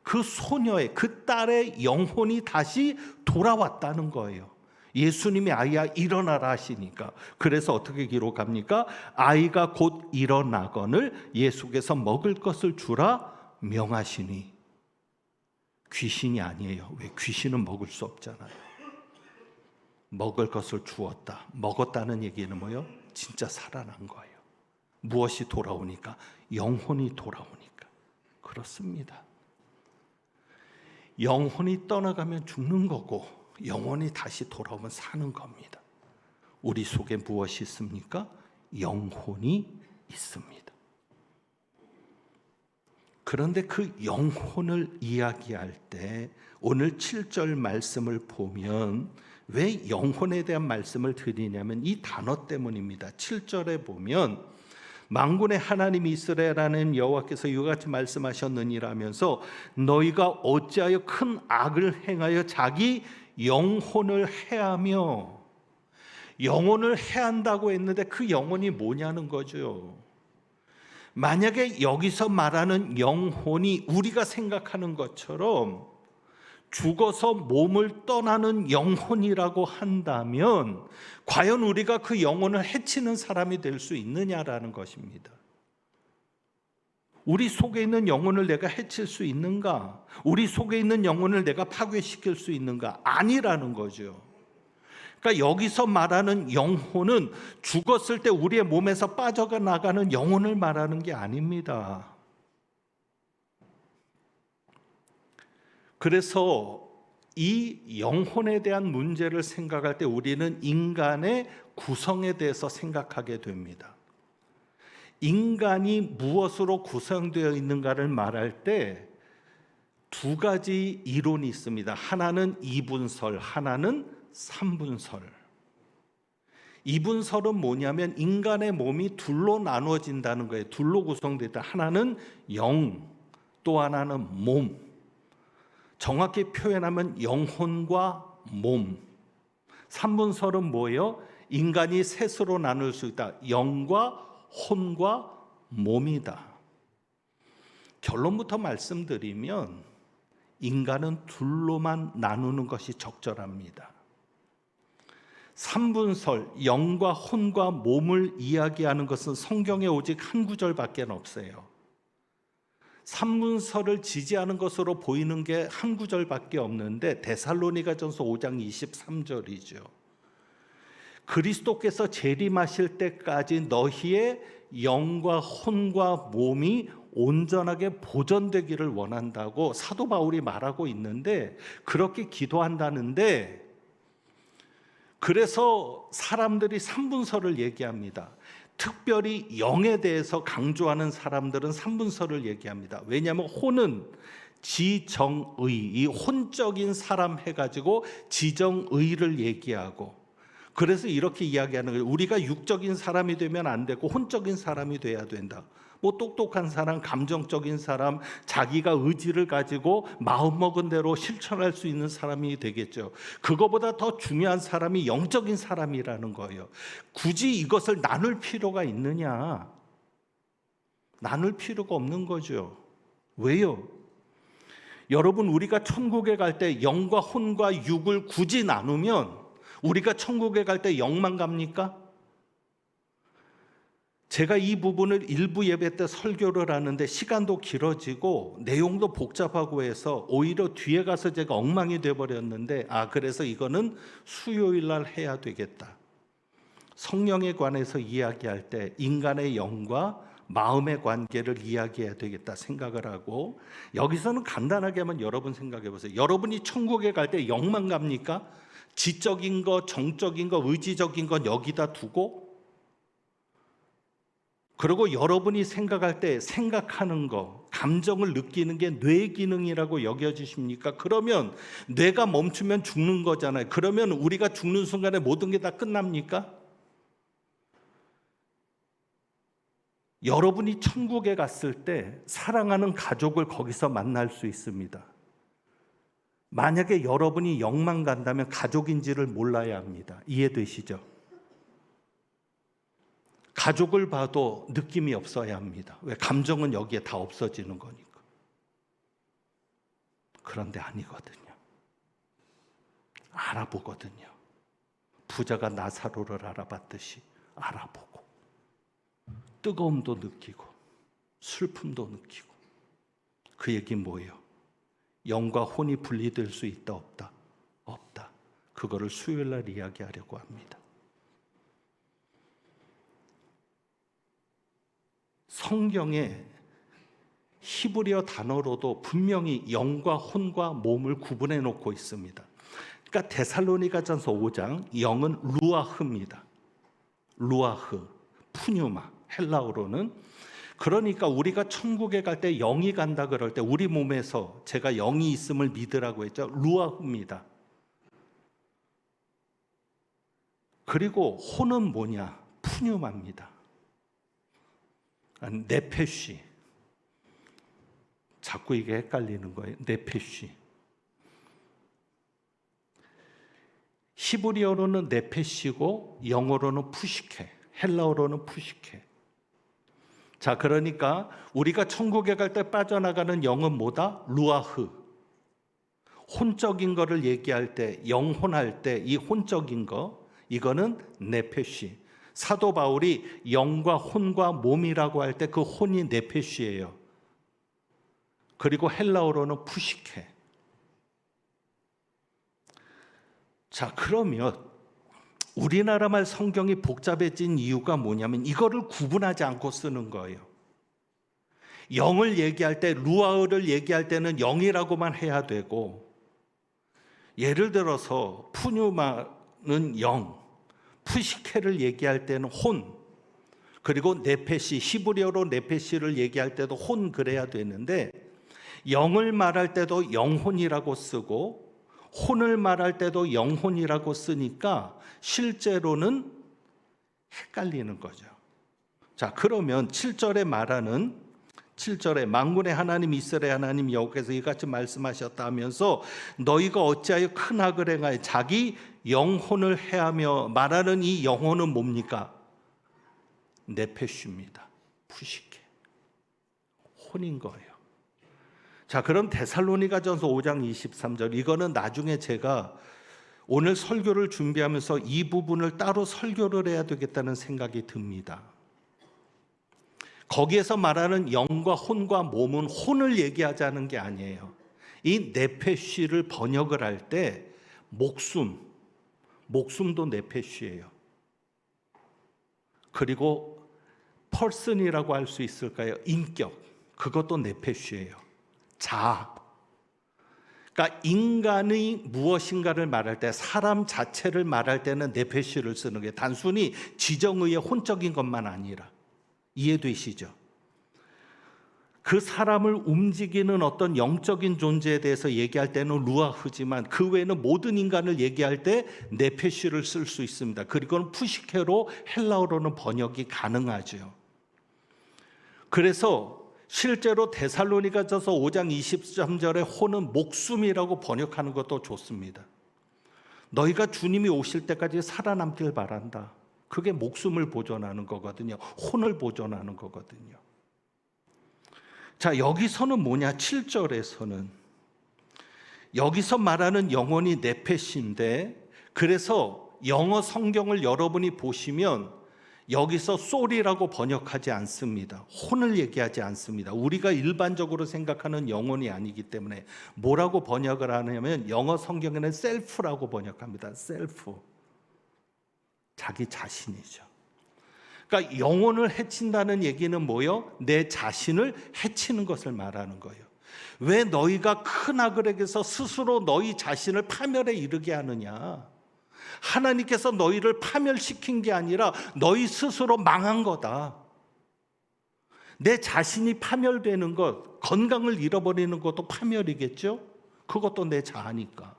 E: 그 소녀의, 그 딸의 영혼이 다시 돌아왔다는 거예요. 예수님이 아이야 일어나라 하시니까. 그래서 어떻게 기록합니까? 아이가 곧 일어나거늘 예수께서 먹을 것을 주라 명하시니. 귀신이 아니에요. 왜? 귀신은 먹을 수 없잖아요. 먹을 것을 주었다. 먹었다는 얘기는 뭐예요? 진짜 살아난 거예요. 무엇이 돌아오니까? 영혼이 돌아오니까. 그렇습니다. 영혼이 떠나가면 죽는 거고 영혼이 다시 돌아오면 사는 겁니다. 우리 속에 무엇이 있습니까? 영혼이 있습니다. 그런데 그 영혼을 이야기할 때 오늘 7절 말씀을 보면 왜 영혼에 대한 말씀을 드리냐면 이 단어 때문입니다. 7절에 보면 만군의 하나님 이스라엘하는 여호와께서 이같이 말씀하셨느니라 하면서 너희가 어찌하여 큰 악을 행하여 자기 영혼을 해하며. 영혼을 해한다고 했는데 그 영혼이 뭐냐는 거죠. 만약에 여기서 말하는 영혼이 우리가 생각하는 것처럼 죽어서 몸을 떠나는 영혼이라고 한다면 과연 우리가 그 영혼을 해치는 사람이 될 수 있느냐라는 것입니다. 우리 속에 있는 영혼을 내가 해칠 수 있는가? 우리 속에 있는 영혼을 내가 파괴시킬 수 있는가? 아니라는 거죠. 그러니까 여기서 말하는 영혼은 죽었을 때 우리의 몸에서 빠져가 나가는 영혼을 말하는 게 아닙니다. 그래서 이 영혼에 대한 문제를 생각할 때 우리는 인간의 구성에 대해서 생각하게 됩니다. 인간이 무엇으로 구성되어 있는가를 말할 때 두 가지 이론이 있습니다. 하나는 이분설, 하나는 삼분설. 이분설은 뭐냐면 인간의 몸이 둘로 나누어진다는 거예요. 둘로 구성되다. 하나는 영, 또 하나는 몸. 정확히 표현하면 영혼과 몸. 삼분설은 뭐예요? 인간이 셋으로 나눌 수 있다. 영과 혼과 몸이다. 결론부터 말씀드리면 인간은 둘로만 나누는 것이 적절합니다. 삼분설, 영과 혼과 몸을 이야기하는 것은 성경에 오직 한 구절밖에 없어요. 삼분설을 지지하는 것으로 보이는 게 한 구절밖에 없는데 데살로니가전서 5장 23절이죠. 그리스도께서 재림하실 때까지 너희의 영과 혼과 몸이 온전하게 보존되기를 원한다고 사도 바울이 말하고 있는데 그렇게 기도한다는데 그래서 사람들이 삼분설을 얘기합니다. 특별히 영에 대해서 강조하는 사람들은 삼분설을 얘기합니다. 왜냐하면 혼은 지정의, 이 혼적인 사람 해가지고 지정의를 얘기하고 그래서 이렇게 이야기하는 거예요. 우리가 육적인 사람이 되면 안 되고 혼적인 사람이 돼야 된다. 뭐 똑똑한 사람, 감정적인 사람, 자기가 의지를 가지고 마음먹은 대로 실천할 수 있는 사람이 되겠죠. 그거보다 더 중요한 사람이 영적인 사람이라는 거예요. 굳이 이것을 나눌 필요가 있느냐? 나눌 필요가 없는 거죠. 왜요? 여러분, 우리가 천국에 갈 때 영과 혼과 육을 굳이 나누면 우리가 천국에 갈 때 영만 갑니까? 제가 이 부분을 일부 예배 때 설교를 하는데 시간도 길어지고 내용도 복잡하고 해서 오히려 뒤에 가서 제가 엉망이 돼버렸는데, 그래서 이거는 수요일 날 해야 되겠다. 성령에 관해서 이야기할 때 인간의 영과 마음의 관계를 이야기해야 되겠다 생각을 하고, 여기서는 간단하게 한번 여러분 생각해 보세요. 여러분이 천국에 갈 때 영만 갑니까? 지적인 거, 정적인 거, 의지적인 건 여기다 두고, 그리고 여러분이 생각할 때 생각하는 거, 감정을 느끼는 게 뇌 기능이라고 여겨지십니까? 그러면 뇌가 멈추면 죽는 거잖아요. 그러면 우리가 죽는 순간에 모든 게 다 끝납니까? 여러분이 천국에 갔을 때 사랑하는 가족을 거기서 만날 수 있습니다. 만약에 여러분이 영만 간다면 가족인지를 몰라야 합니다. 이해되시죠? 가족을 봐도 느낌이 없어야 합니다. 왜? 감정은 여기에 다 없어지는 거니까. 그런데 아니거든요. 알아보거든요. 부자가 나사로를 알아봤듯이 알아보고, 뜨거움도 느끼고 슬픔도 느끼고. 그 얘기 뭐예요? 영과 혼이 분리될 수 있다 없다? 없다. 그거를 수요일 날 이야기하려고 합니다. 성경에 히브리어 단어로도 분명히 영과 혼과 몸을 구분해 놓고 있습니다. 그러니까 데살로니가전서 5장, 영은 루아흐입니다. 루아흐, 푸뉴마, 헬라어로는. 그러니까 우리가 천국에 갈 때 영이 간다 그럴 때 우리 몸에서 제가 영이 있음을 믿으라고 했죠. 루아흐입니다. 그리고 혼은 뭐냐? 푸뉴마입니다. 네페쉬. 자꾸 이게 헷갈리는 거예요. 네페쉬. 히브리어로는 네페쉬고 영어로는 푸시케, 헬라어로는 푸시케. 자, 그러니까 우리가 천국에 갈 때 빠져나가는 영은 뭐다? 루아흐. 혼적인 거를 얘기할 때, 영혼할 때 이 혼적인 거, 이거는 네페쉬. 사도 바울이 영과 혼과 몸이라고 할 때 그 혼이 네페쉬예요. 그리고 헬라어로는 푸시케. 자, 그러면 우리나라 말 성경이 복잡해진 이유가 뭐냐면 이거를 구분하지 않고 쓰는 거예요. 영을 얘기할 때, 루아흐를 얘기할 때는 영이라고만 해야 되고, 예를 들어서 푸뉴마는 영, 푸시케를 얘기할 때는 혼, 그리고 네페시, 히브리어로 네페시를 얘기할 때도 혼 그래야 되는데, 영을 말할 때도 영혼이라고 쓰고 혼을 말할 때도 영혼이라고 쓰니까 실제로는 헷갈리는 거죠. 자, 그러면 7절에 말하는 7절에 만군의 하나님 이스라엘 하나님 여호와께서 이같이 말씀하셨다 하면서 너희가 어찌하여 큰 악을 행하여 자기 영혼을 해하며 말하는 이 영혼은 뭡니까? 네페쉬입니다. 푸시케. 혼인 거예요. 자, 그럼 데살로니가전서 5장 23절, 이거는 나중에 제가 오늘 설교를 준비하면서 이 부분을 따로 설교를 해야 되겠다는 생각이 듭니다. 거기에서 말하는 영과 혼과 몸은 혼을 얘기하자는 게 아니에요. 이 네페쉬를 번역을 할 때 목숨도 네페쉬예요. 그리고 person이라고 할 수 있을까요? 인격, 그것도 네페쉬예요. 자아. 그러니까 인간의 무엇인가를 말할 때, 사람 자체를 말할 때는 네페쉬를 쓰는 게 단순히 지정의의 혼적인 것만 아니라. 이해되시죠? 그 사람을 움직이는 어떤 영적인 존재에 대해서 얘기할 때는 루아흐지만 그 외에는 모든 인간을 얘기할 때 네페시를 쓸 수 있습니다. 그리고는 푸시케로 헬라어로는 번역이 가능하죠. 그래서 실제로 데살로니가전서 5장 23절에 호는 목숨이라고 번역하는 것도 좋습니다. 너희가 주님이 오실 때까지 살아남길 바란다. 그게 목숨을 보존하는 거거든요. 혼을 보존하는 거거든요. 자, 여기서는 뭐냐? 7절에서는 여기서 말하는 영혼이 네페시인데, 그래서 영어 성경을 여러분이 보시면 여기서 소울이라고 번역하지 않습니다. 혼을 얘기하지 않습니다. 우리가 일반적으로 생각하는 영혼이 아니기 때문에 뭐라고 번역을 하냐면 영어 성경에는 셀프라고 번역합니다. 셀프. 자기 자신이죠. 그러니까 영혼을 해친다는 얘기는 뭐예요? 내 자신을 해치는 것을 말하는 거예요. 왜 너희가 큰 악을에게서 스스로 너희 자신을 파멸에 이르게 하느냐? 하나님께서 너희를 파멸시킨 게 아니라 너희 스스로 망한 거다. 내 자신이 파멸되는 것, 건강을 잃어버리는 것도 파멸이겠죠? 그것도 내 자아니까.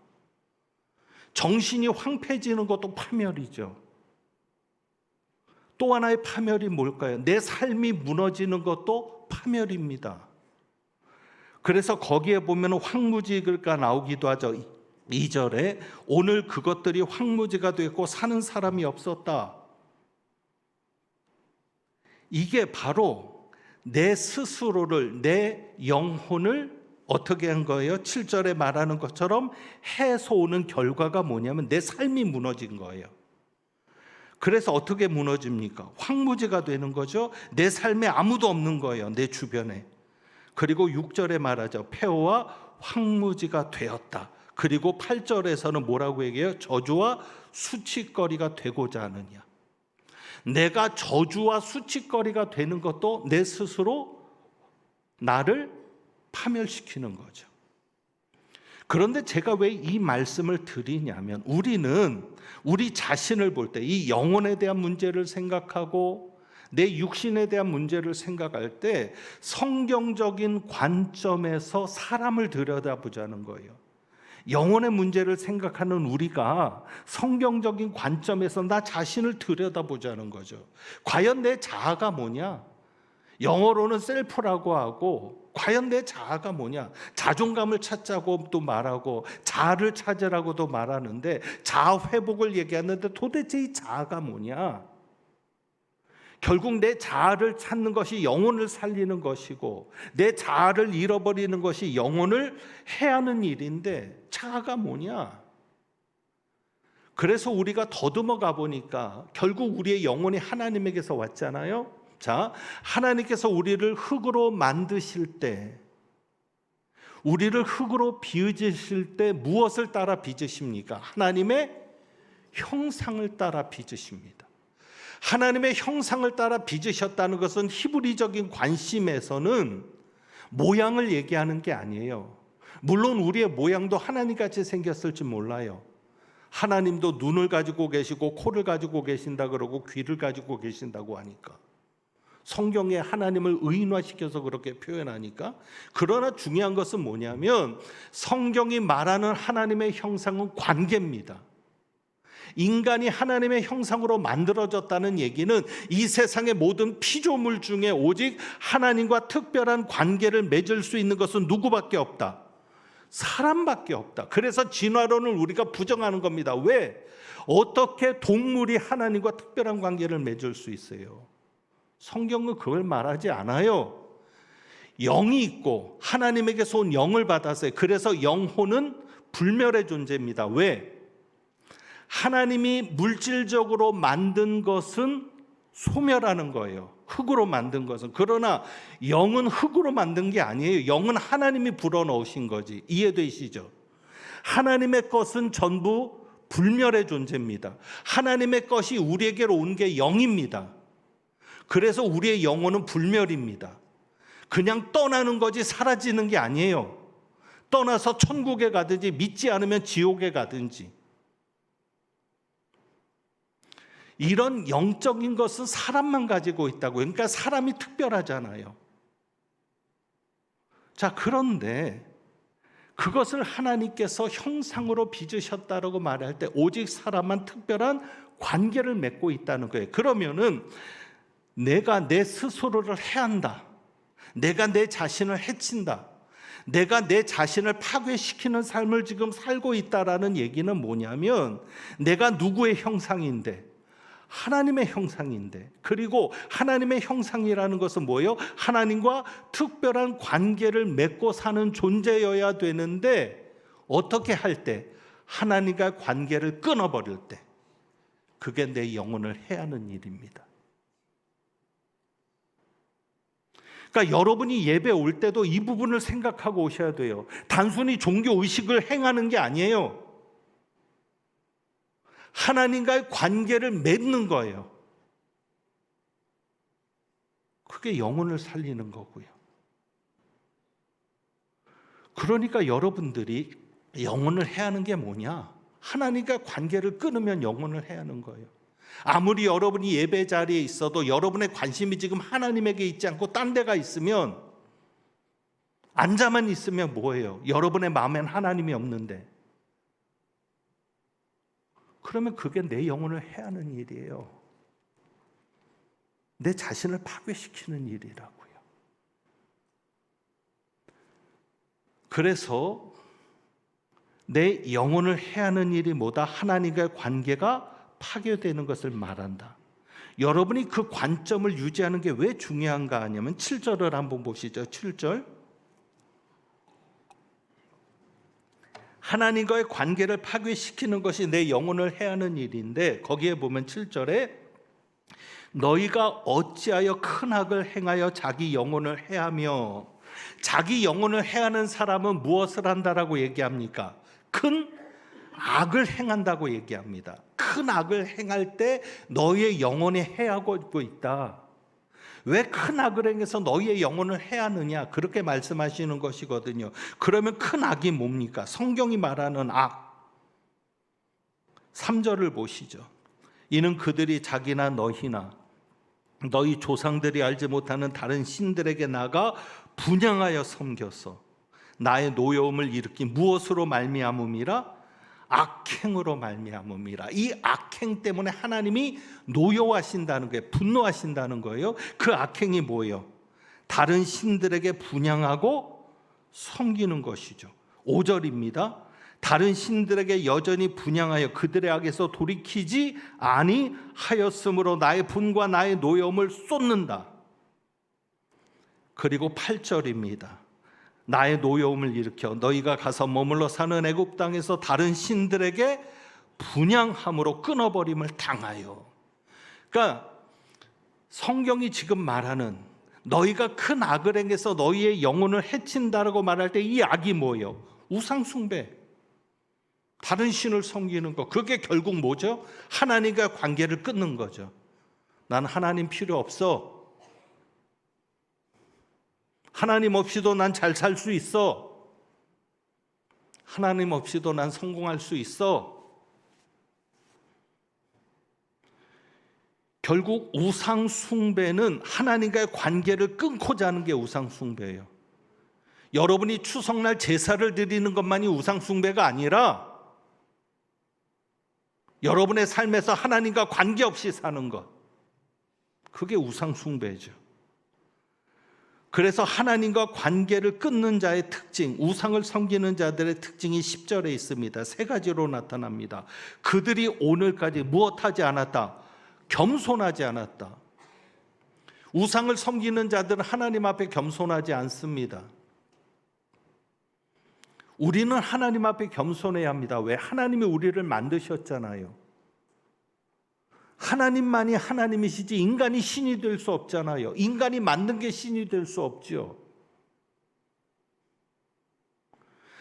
E: 정신이 황폐해지는 것도 파멸이죠. 또 하나의 파멸이 뭘까요? 내 삶이 무너지는 것도 파멸입니다. 그래서 거기에 보면 황무지가 나오기도 하죠. 2절에 오늘 그것들이 황무지가 됐고 사는 사람이 없었다. 이게 바로 내 스스로를, 내 영혼을 어떻게 한 거예요? 7절에 말하는 것처럼 해서오는 결과가 뭐냐면 내 삶이 무너진 거예요. 그래서 어떻게 무너집니까? 황무지가 되는 거죠. 내 삶에 아무도 없는 거예요. 내 주변에. 그리고 6절에 말하죠. 폐허와 황무지가 되었다. 그리고 8절에서는 뭐라고 얘기해요? 저주와 수치거리가 되고자 하느냐. 내가 저주와 수치거리가 되는 것도 내 스스로 나를 파멸시키는 거죠. 그런데 제가 왜 이 말씀을 드리냐면 우리는 우리 자신을 볼 때 이 영혼에 대한 문제를 생각하고 내 육신에 대한 문제를 생각할 때 성경적인 관점에서 사람을 들여다보자는 거예요. 영혼의 문제를 생각하는 우리가 성경적인 관점에서 나 자신을 들여다보자는 거죠. 과연 내 자아가 뭐냐? 영어로는 셀프라고 하고 과연 내 자아가 뭐냐? 자존감을 찾자고도 말하고 자아를 찾으라고도 말하는데 자아 회복을 얘기하는데 도대체 이 자아가 뭐냐? 결국 내 자아를 찾는 것이 영혼을 살리는 것이고 내 자아를 잃어버리는 것이 영혼을 해하는 일인데 자아가 뭐냐? 그래서 우리가 더듬어 가보니까 결국 우리의 영혼이 하나님에게서 왔잖아요. 자, 하나님께서 우리를 흙으로 만드실 때, 우리를 흙으로 빚으실 때 무엇을 따라 빚으십니까? 하나님의 형상을 따라 빚으십니다. 하나님의 형상을 따라 빚으셨다는 것은 히브리적인 관심에서는 모양을 얘기하는 게 아니에요. 물론 우리의 모양도 하나님같이 생겼을지 몰라요. 하나님도 눈을 가지고 계시고 코를 가지고 계신다 그러고 귀를 가지고 계신다고 하니까 성경에 하나님을 의인화시켜서 그렇게 표현하니까. 그러나 중요한 것은 뭐냐면 성경이 말하는 하나님의 형상은 관계입니다. 인간이 하나님의 형상으로 만들어졌다는 얘기는 이 세상의 모든 피조물 중에 오직 하나님과 특별한 관계를 맺을 수 있는 것은 누구밖에 없다? 사람밖에 없다. 그래서 진화론을 우리가 부정하는 겁니다. 왜? 어떻게 동물이 하나님과 특별한 관계를 맺을 수 있어요? 성경은 그걸 말하지 않아요. 영이 있고 하나님에게서 온 영을 받았어요. 그래서 영혼은 불멸의 존재입니다. 왜? 하나님이 물질적으로 만든 것은 소멸하는 거예요. 흙으로 만든 것은. 그러나 영은 흙으로 만든 게 아니에요. 영은 하나님이 불어넣으신 거지. 이해되시죠? 하나님의 것은 전부 불멸의 존재입니다. 하나님의 것이 우리에게로 온 게 영입니다. 그래서 우리의 영혼은 불멸입니다. 그냥 떠나는 거지 사라지는 게 아니에요. 떠나서 천국에 가든지 믿지 않으면 지옥에 가든지. 이런 영적인 것은 사람만 가지고 있다고요. 그러니까 사람이 특별하잖아요. 자, 그런데 그것을 하나님께서 형상으로 빚으셨다라고 말할 때 오직 사람만 특별한 관계를 맺고 있다는 거예요. 그러면은 내가 내 스스로를 해한다, 내가 내 자신을 해친다, 내가 내 자신을 파괴시키는 삶을 지금 살고 있다라는 얘기는 뭐냐면, 내가 누구의 형상인데? 하나님의 형상인데, 그리고 하나님의 형상이라는 것은 뭐예요? 하나님과 특별한 관계를 맺고 사는 존재여야 되는데, 어떻게 할 때? 하나님과 관계를 끊어버릴 때, 그게 내 영혼을 해하는 일입니다. 그러니까 여러분이 예배 올 때도 이 부분을 생각하고 오셔야 돼요. 단순히 종교 의식을 행하는 게 아니에요. 하나님과의 관계를 맺는 거예요. 그게 영혼을 살리는 거고요. 그러니까 여러분들이 영혼을 해하는 게 뭐냐? 하나님과 관계를 끊으면 영혼을 해하는 거예요. 아무리 여러분이 예배 자리에 있어도 여러분의 관심이 지금 하나님에게 있지 않고 딴 데가 있으면, 앉아만 있으면 뭐예요? 여러분의 마음엔 하나님이 없는데, 그러면 그게 내 영혼을 해하는 일이에요. 내 자신을 파괴시키는 일이라고요. 그래서 내 영혼을 해하는 일이 뭐다? 하나님과의 관계가 파괴되는 것을 말한다. 여러분이 그 관점을 유지하는 게 왜 중요한가 하냐면 7절을 한번 보시죠. 7절. 하나님과의 관계를 파괴시키는 것이 내 영혼을 해하는 일인데, 거기에 보면 7절에 너희가 어찌하여 큰 악을 행하여 자기 영혼을 해하며, 자기 영혼을 해하는 사람은 무엇을 한다라고 얘기합니까? 큰 악을 행한다고 얘기합니다. 큰 악을 행할 때 너희의 영혼이 해하고 있다. 왜 큰 악을 행해서 너희의 영혼을 해하느냐? 그렇게 말씀하시는 것이거든요. 그러면 큰 악이 뭡니까? 성경이 말하는 악. 3절을 보시죠. 이는 그들이 자기나 너희나 너희 조상들이 알지 못하는 다른 신들에게 나가 분향하여 섬겨서 나의 노여움을 일으킨 무엇으로 말미암음이라? 악행으로 말미암음이라. 이 악행 때문에 하나님이 노여워하신다는 거예요. 분노하신다는 거예요. 그 악행이 뭐예요? 다른 신들에게 분향하고 섬기는 것이죠. 5절입니다. 다른 신들에게 여전히 분향하여 그들의 악에서 돌이키지 아니하였으므로 나의 분과 나의 노여움을 쏟는다. 그리고 8절입니다. 나의 노여움을 일으켜 너희가 가서 머물러 사는 애굽 땅에서 다른 신들에게 분향함으로 끊어버림을 당하여. 그러니까 성경이 지금 말하는 너희가 큰 악을 행해서 너희의 영혼을 해친다라고 말할 때 이 악이 뭐예요? 우상 숭배, 다른 신을 섬기는 것. 그게 결국 뭐죠? 하나님과 관계를 끊는 거죠. 난 하나님 필요 없어. 하나님 없이도 난 잘 살 수 있어. 하나님 없이도 난 성공할 수 있어. 결국 우상 숭배는 하나님과의 관계를 끊고자 하는 게 우상 숭배예요. 여러분이 추석날 제사를 드리는 것만이 우상 숭배가 아니라 여러분의 삶에서 하나님과 관계없이 사는 것, 그게 우상 숭배죠. 그래서 하나님과 관계를 끊는 자의 특징, 우상을 섬기는 자들의 특징이 10절에 있습니다. 3가지로 나타납니다. 그들이 오늘까지 무엇하지 않았다? 겸손하지 않았다. 우상을 섬기는 자들은 하나님 앞에 겸손하지 않습니다. 우리는 하나님 앞에 겸손해야 합니다. 왜? 하나님이 우리를 만드셨잖아요. 하나님만이 하나님이시지 인간이 신이 될 수 없잖아요. 인간이 만든 게 신이 될 수 없죠.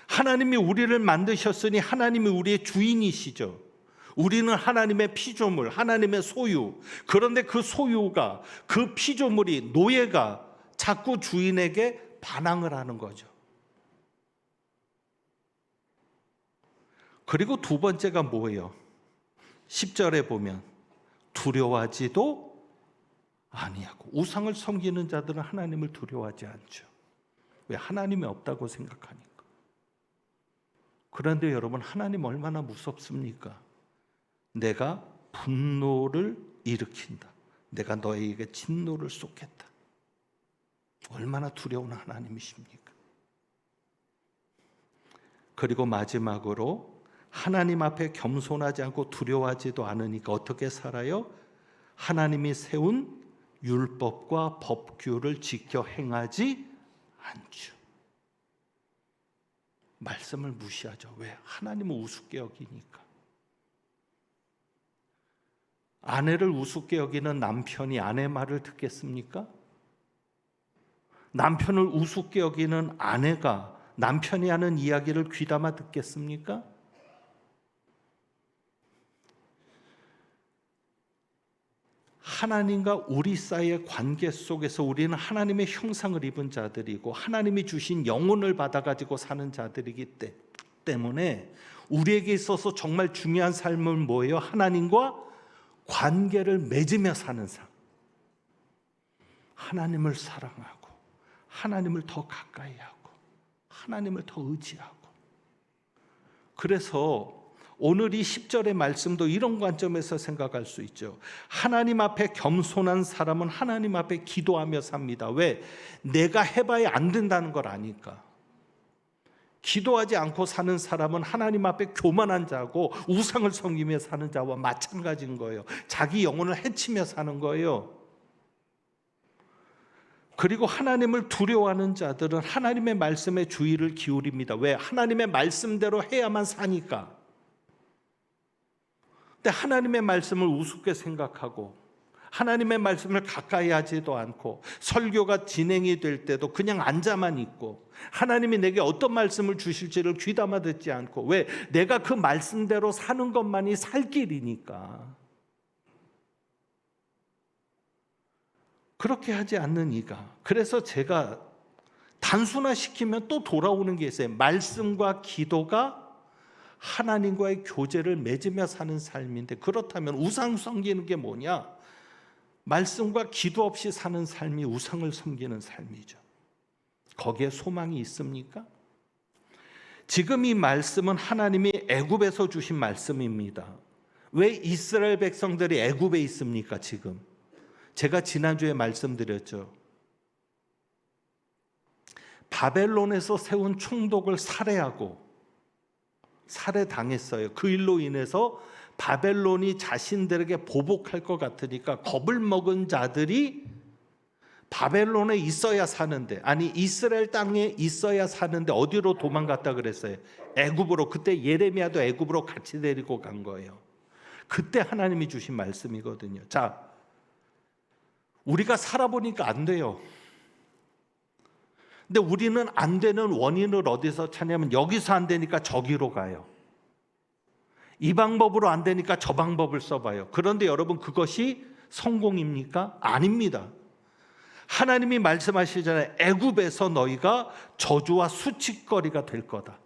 E: 하나님이 우리를 만드셨으니 하나님이 우리의 주인이시죠. 우리는 하나님의 피조물, 하나님의 소유. 그런데 그 소유가, 그 피조물이, 노예가 자꾸 주인에게 반항을 하는 거죠. 그리고 두 번째가 뭐예요? 10절에 보면 두려워하지도 아니하고. 우상을 섬기는 자들은 하나님을 두려워하지 않죠. 왜? 하나님이 없다고 생각하니까. 그런데 여러분, 하나님 얼마나 무섭습니까? 내가 분노를 일으킨다. 내가 너에게 진노를 쏟겠다. 얼마나 두려운 하나님이십니까? 그리고 마지막으로 하나님 앞에 겸손하지 않고 두려워하지도 않으니까 어떻게 살아요? 하나님이 세운 율법과 법규를 지켜 행하지 않죠. 말씀을 무시하죠. 왜? 하나님을 우습게 여기니까. 아내를 우습게 여기는 남편이 아내 말을 듣겠습니까? 남편을 우습게 여기는 아내가 남편이 하는 이야기를 귀담아 듣겠습니까? 하나님과 우리 사이의 관계 속에서 우리는 하나님의 형상을 입은 자들이고 하나님이 주신 영혼을 받아가지고 사는 자들이기 때문에 우리에게 있어서 정말 중요한 삶은 뭐예요? 하나님과 관계를 맺으며 사는 삶. 하나님을 사랑하고 하나님을 더 가까이 하고 하나님을 더 의지하고. 그래서 오늘 이 10절의 말씀도 이런 관점에서 생각할 수 있죠. 하나님 앞에 겸손한 사람은 하나님 앞에 기도하며 삽니다. 왜? 내가 해봐야 안 된다는 걸 아니까. 기도하지 않고 사는 사람은 하나님 앞에 교만한 자고 우상을 섬기며 사는 자와 마찬가지인 거예요. 자기 영혼을 해치며 사는 거예요. 그리고 하나님을 두려워하는 자들은 하나님의 말씀에 주의를 기울입니다. 왜? 하나님의 말씀대로 해야만 사니까. 근데 하나님의 말씀을 우습게 생각하고 하나님의 말씀을 가까이 하지도 않고 설교가 진행이 될 때도 그냥 앉아만 있고 하나님이 내게 어떤 말씀을 주실지를 귀담아 듣지 않고. 왜? 내가 그 말씀대로 사는 것만이 살 길이니까. 그렇게 하지 않는 이가. 그래서 제가 단순화시키면 또 돌아오는 게 있어요. 말씀과 기도가 하나님과의 교제를 맺으며 사는 삶인데, 그렇다면 우상 섬기는 게 뭐냐? 말씀과 기도 없이 사는 삶이 우상을 섬기는 삶이죠. 거기에 소망이 있습니까? 지금 이 말씀은 하나님이 애굽에서 주신 말씀입니다. 왜 이스라엘 백성들이 애굽에 있습니까? 지금 제가 지난주에 말씀드렸죠. 바벨론에서 세운 총독을 살해당했어요. 그 일로 인해서 바벨론이 자신들에게 보복할 것 같으니까 겁을 먹은 자들이 바벨론에 있어야 사는데, 아니 이스라엘 땅에 있어야 사는데 어디로 도망갔다 그랬어요? 애굽으로. 그때 예레미야도 애굽으로 같이 데리고 간 거예요. 그때 하나님이 주신 말씀이거든요. 자, 우리가 살아보니까 안 돼요. 근데 우리는 안 되는 원인을 어디서 찾냐면 여기서 안 되니까 저기로 가요. 이 방법으로 안 되니까 저 방법을 써봐요. 그런데 여러분, 그것이 성공입니까? 아닙니다. 하나님이 말씀하시잖아요. 애굽에서 너희가 저주와 수치거리가 될 거다.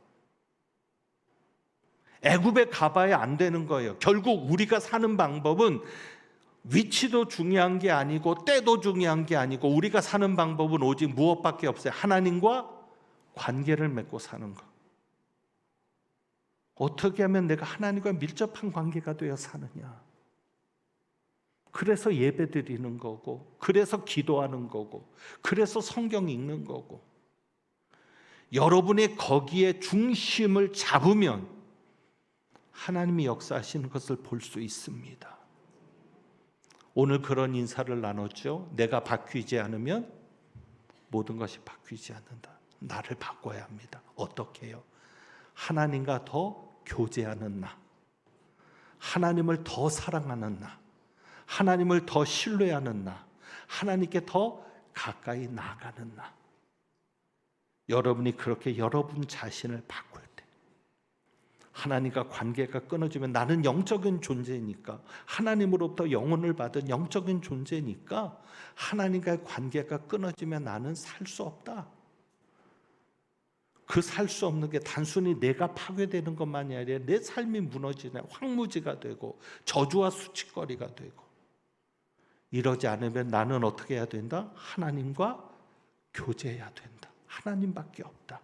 E: 애굽에 가봐야 안 되는 거예요. 결국 우리가 사는 방법은 위치도 중요한 게 아니고 때도 중요한 게 아니고 우리가 사는 방법은 오직 무엇밖에 없어요. 하나님과 관계를 맺고 사는 것. 어떻게 하면 내가 하나님과 밀접한 관계가 되어 사느냐. 그래서 예배 드리는 거고, 그래서 기도하는 거고, 그래서 성경 읽는 거고. 여러분이 거기에 중심을 잡으면 하나님이 역사하시는 것을 볼 수 있습니다. 오늘 그런 인사를 나눴죠. 내가 바뀌지 않으면 모든 것이 바뀌지 않는다. 나를 바꿔야 합니다. 어떻게 해요? 하나님과 더 교제하는 나, 하나님을 더 사랑하는 나, 하나님을 더 신뢰하는 나, 하나님께 더 가까이 나가는 나. 여러분이 그렇게 여러분 자신을 바꿀 때, 하나님과 관계가 끊어지면 나는 영적인 존재니까, 하나님으로부터 영혼을 받은 영적인 존재니까 하나님과의 관계가 끊어지면 나는 살 수 없다. 그 살 수 없는 게 단순히 내가 파괴되는 것만이 아니라 내 삶이 무너지는 황무지가 되고 저주와 수치거리가 되고. 이러지 않으면 나는 어떻게 해야 된다? 하나님과 교제해야 된다. 하나님밖에 없다.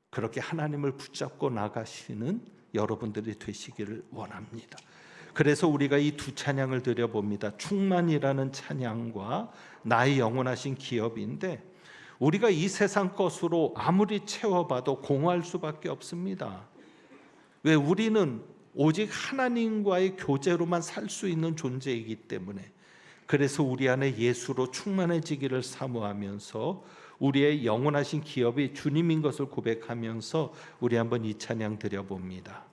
E: 그렇게 하나님을 붙잡고 나가시는 여러분들이 되시기를 원합니다. 그래서 우리가 이 두 찬양을 드려봅니다. 충만이라는 찬양과 나의 영원하신 기업인데, 우리가 이 세상 것으로 아무리 채워봐도 공허할 수밖에 없습니다. 왜? 우리는 오직 하나님과의 교제로만 살 수 있는 존재이기 때문에. 그래서 우리 안에 예수로 충만해지기를 사모하면서 우리의 영원하신 기업이 주님인 것을 고백하면서 우리 한번 이 찬양 드려봅니다.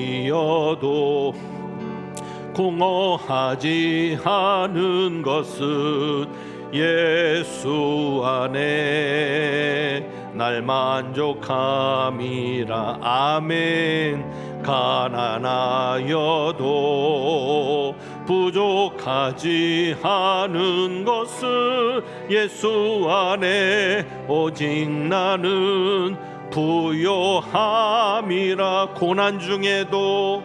E: 무명이어도 공허하지 않은 것은 예수 안에 날 만족함이라. 아멘. 가난하여도 부족하지 않은 것은 예수 안에 오직 나는 부요함이라. 고난 중에도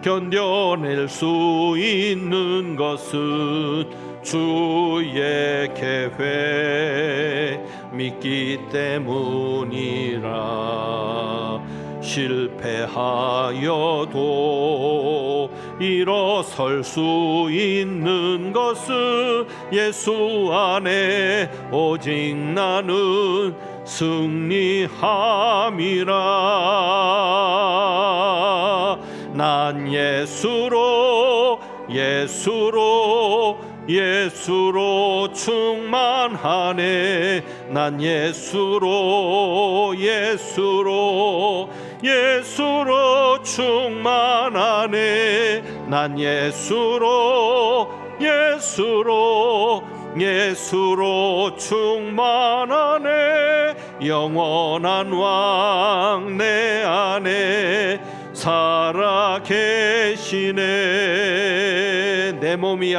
E: 견뎌낼 수 있는 것은 주의 계획 믿기 때문이라. 실패하여도 일어설 수 있는 것은 예수 안에 오직 나는 승리함이라. 난 예수로 충만하네. 난 예수로 충만하네. 난 예수로 충만하네. 영원한 왕 내 안에 살아계시네. 내 몸이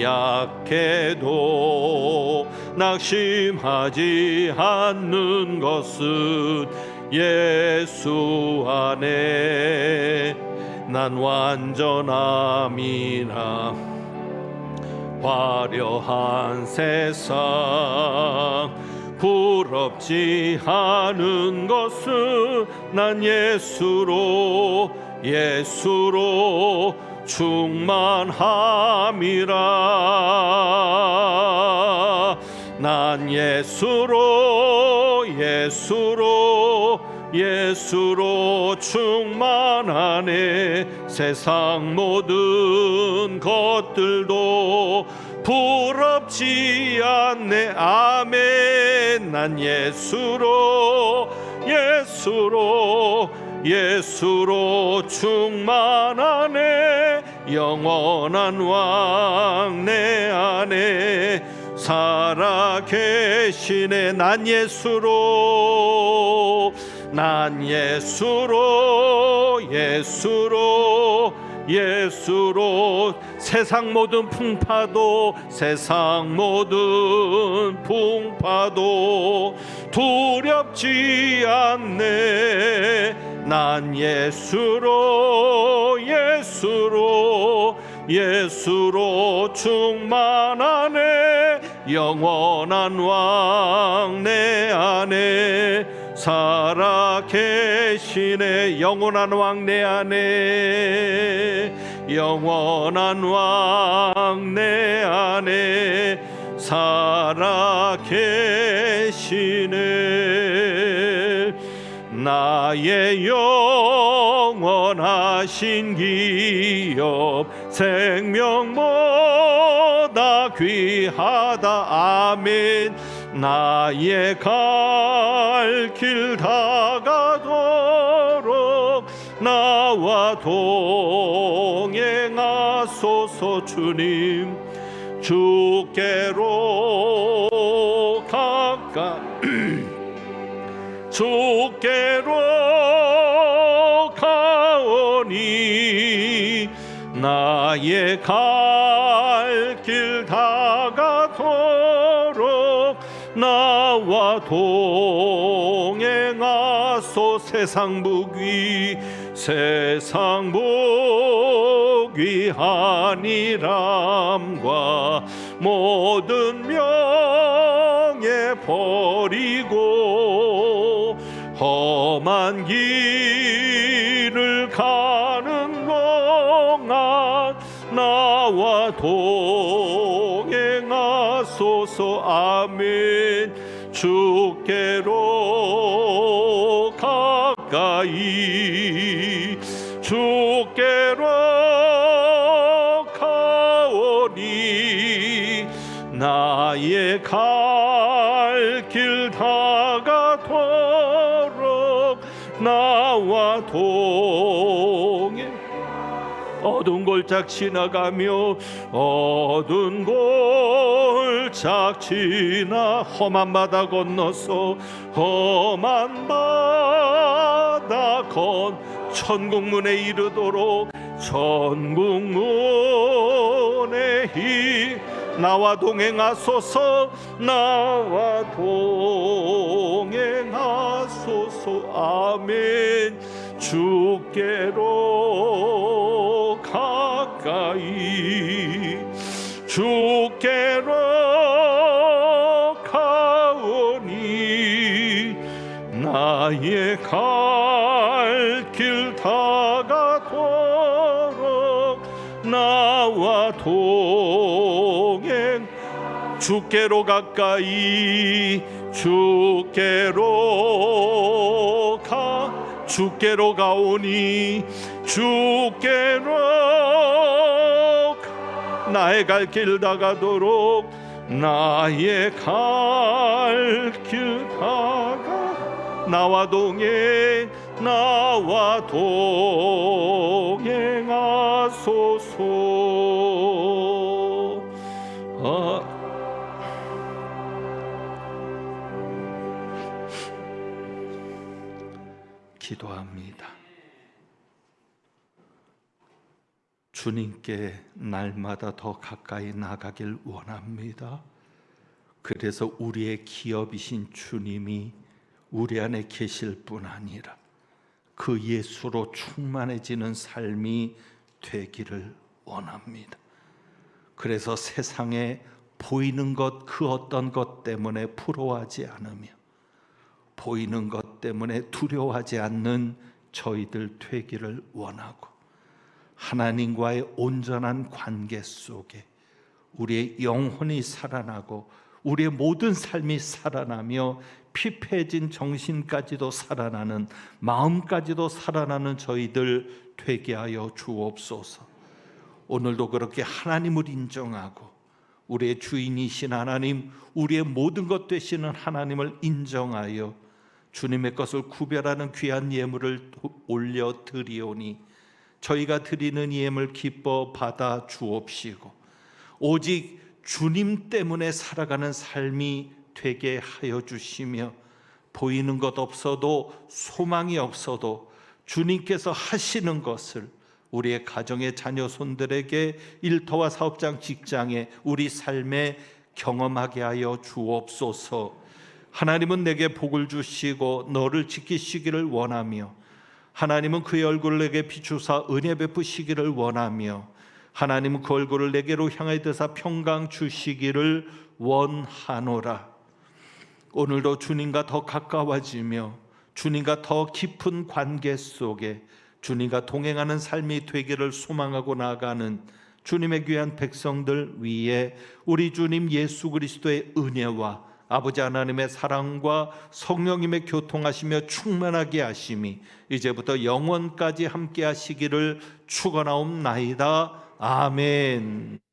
E: 약해도 낙심하지 않는 것은 예수 안에 난 완전함이라. 화려한 세상 부럽지 않은 것은 난 예수로 충만함이라. 난 예수로 충만하네. 세상 모든 것들도 부럽지 않네. 아멘. 난 예수로 충만하네. 영원한 왕 내 안에 살아계시네. 난 예수로 세상 모든 풍파도 두렵지 않네. 난 예수로 충만하네. 영원한 왕 내 안에 살아계시네. 영원한 왕 내 안에 살아계시네. 나의 영원하신 기업 생명보다 귀하다. 아멘. 나의 갈 길 다가도록 나와 동행하소서. 주님 주께로 가오니 나의 갈 길 다가도록 나와 동행하소. 세상 복위 한이람과 모든 명예 버리고 험한 길을 가는 동안 나와 동행하소서. 아멘. 주께로 가까이 주께로 가오니 나의 갈 길 다가도록 나와 동행. 어두운 골짝 지나가며 어두운 골짝 지나 험한 바다 건너서 험한 바다 건 천국문에 이르도록 천국문에 나와 동행하소서. 나와 동행하소서. 아멘. 주께로 가까이 주께로 가오니 나의 갈 길 다가도록 나와 동행. 주께로 가까이 주께로 가오니 주께로 나의 갈 길 다가도록 나의 갈 길 다가 나와 동행하소서. 기도합니다. 주님께 날마다 더 가까이 나가길 원합니다. 그래서 우리의 기업이신 주님이 우리 안에 계실 뿐 아니라 그 예수로 충만해지는 삶이 되기를 원합니다. 그래서 세상에 보이는 것 그 어떤 것 때문에 부러워하지 않으며 보이는 것 때문에 두려워하지 않는 저희들 되기를 원하고 하나님과의 온전한 관계 속에 우리의 영혼이 살아나고 우리의 모든 삶이 살아나며 피폐해진 정신까지도 살아나는 마음까지도 살아나는 저희들 되게 하여 주옵소서. 오늘도 그렇게 하나님을 인정하고 우리의 주인이신 하나님, 우리의 모든 것 되시는 하나님을 인정하여 주님의 것을 구별하는 귀한 예물을 올려 드리오니 저희가 드리는 예물 기뻐 받아 주옵시고 오직 주님 때문에 살아가는 삶이 되게 하여 주시며 보이는 것 없어도 소망이 없어도 주님께서 하시는 것을 우리의 가정의 자녀 손들에게 일터와 사업장 직장에 우리 삶에 경험하게 하여 주옵소서. 하나님은 내게 복을 주시고 너를 지키시기를 원하며 하나님은 그의 얼굴을 내게 비추사 은혜 베푸시기를 원하며 하나님은 그 얼굴을 내게로 향하여 드사 평강 주시기를 원하노라. 오늘도 주님과 더 가까워지며 주님과 더 깊은 관계 속에 주님과 동행하는 삶이 되기를 소망하고 나아가는 주님의 귀한 백성들 위에 우리 주님 예수 그리스도의 은혜와 아버지 하나님의 사랑과 성령님의 교통하시며 충만하게 하심이 이제부터 영원까지 함께 하시기를 축원하옵나이다. 아멘.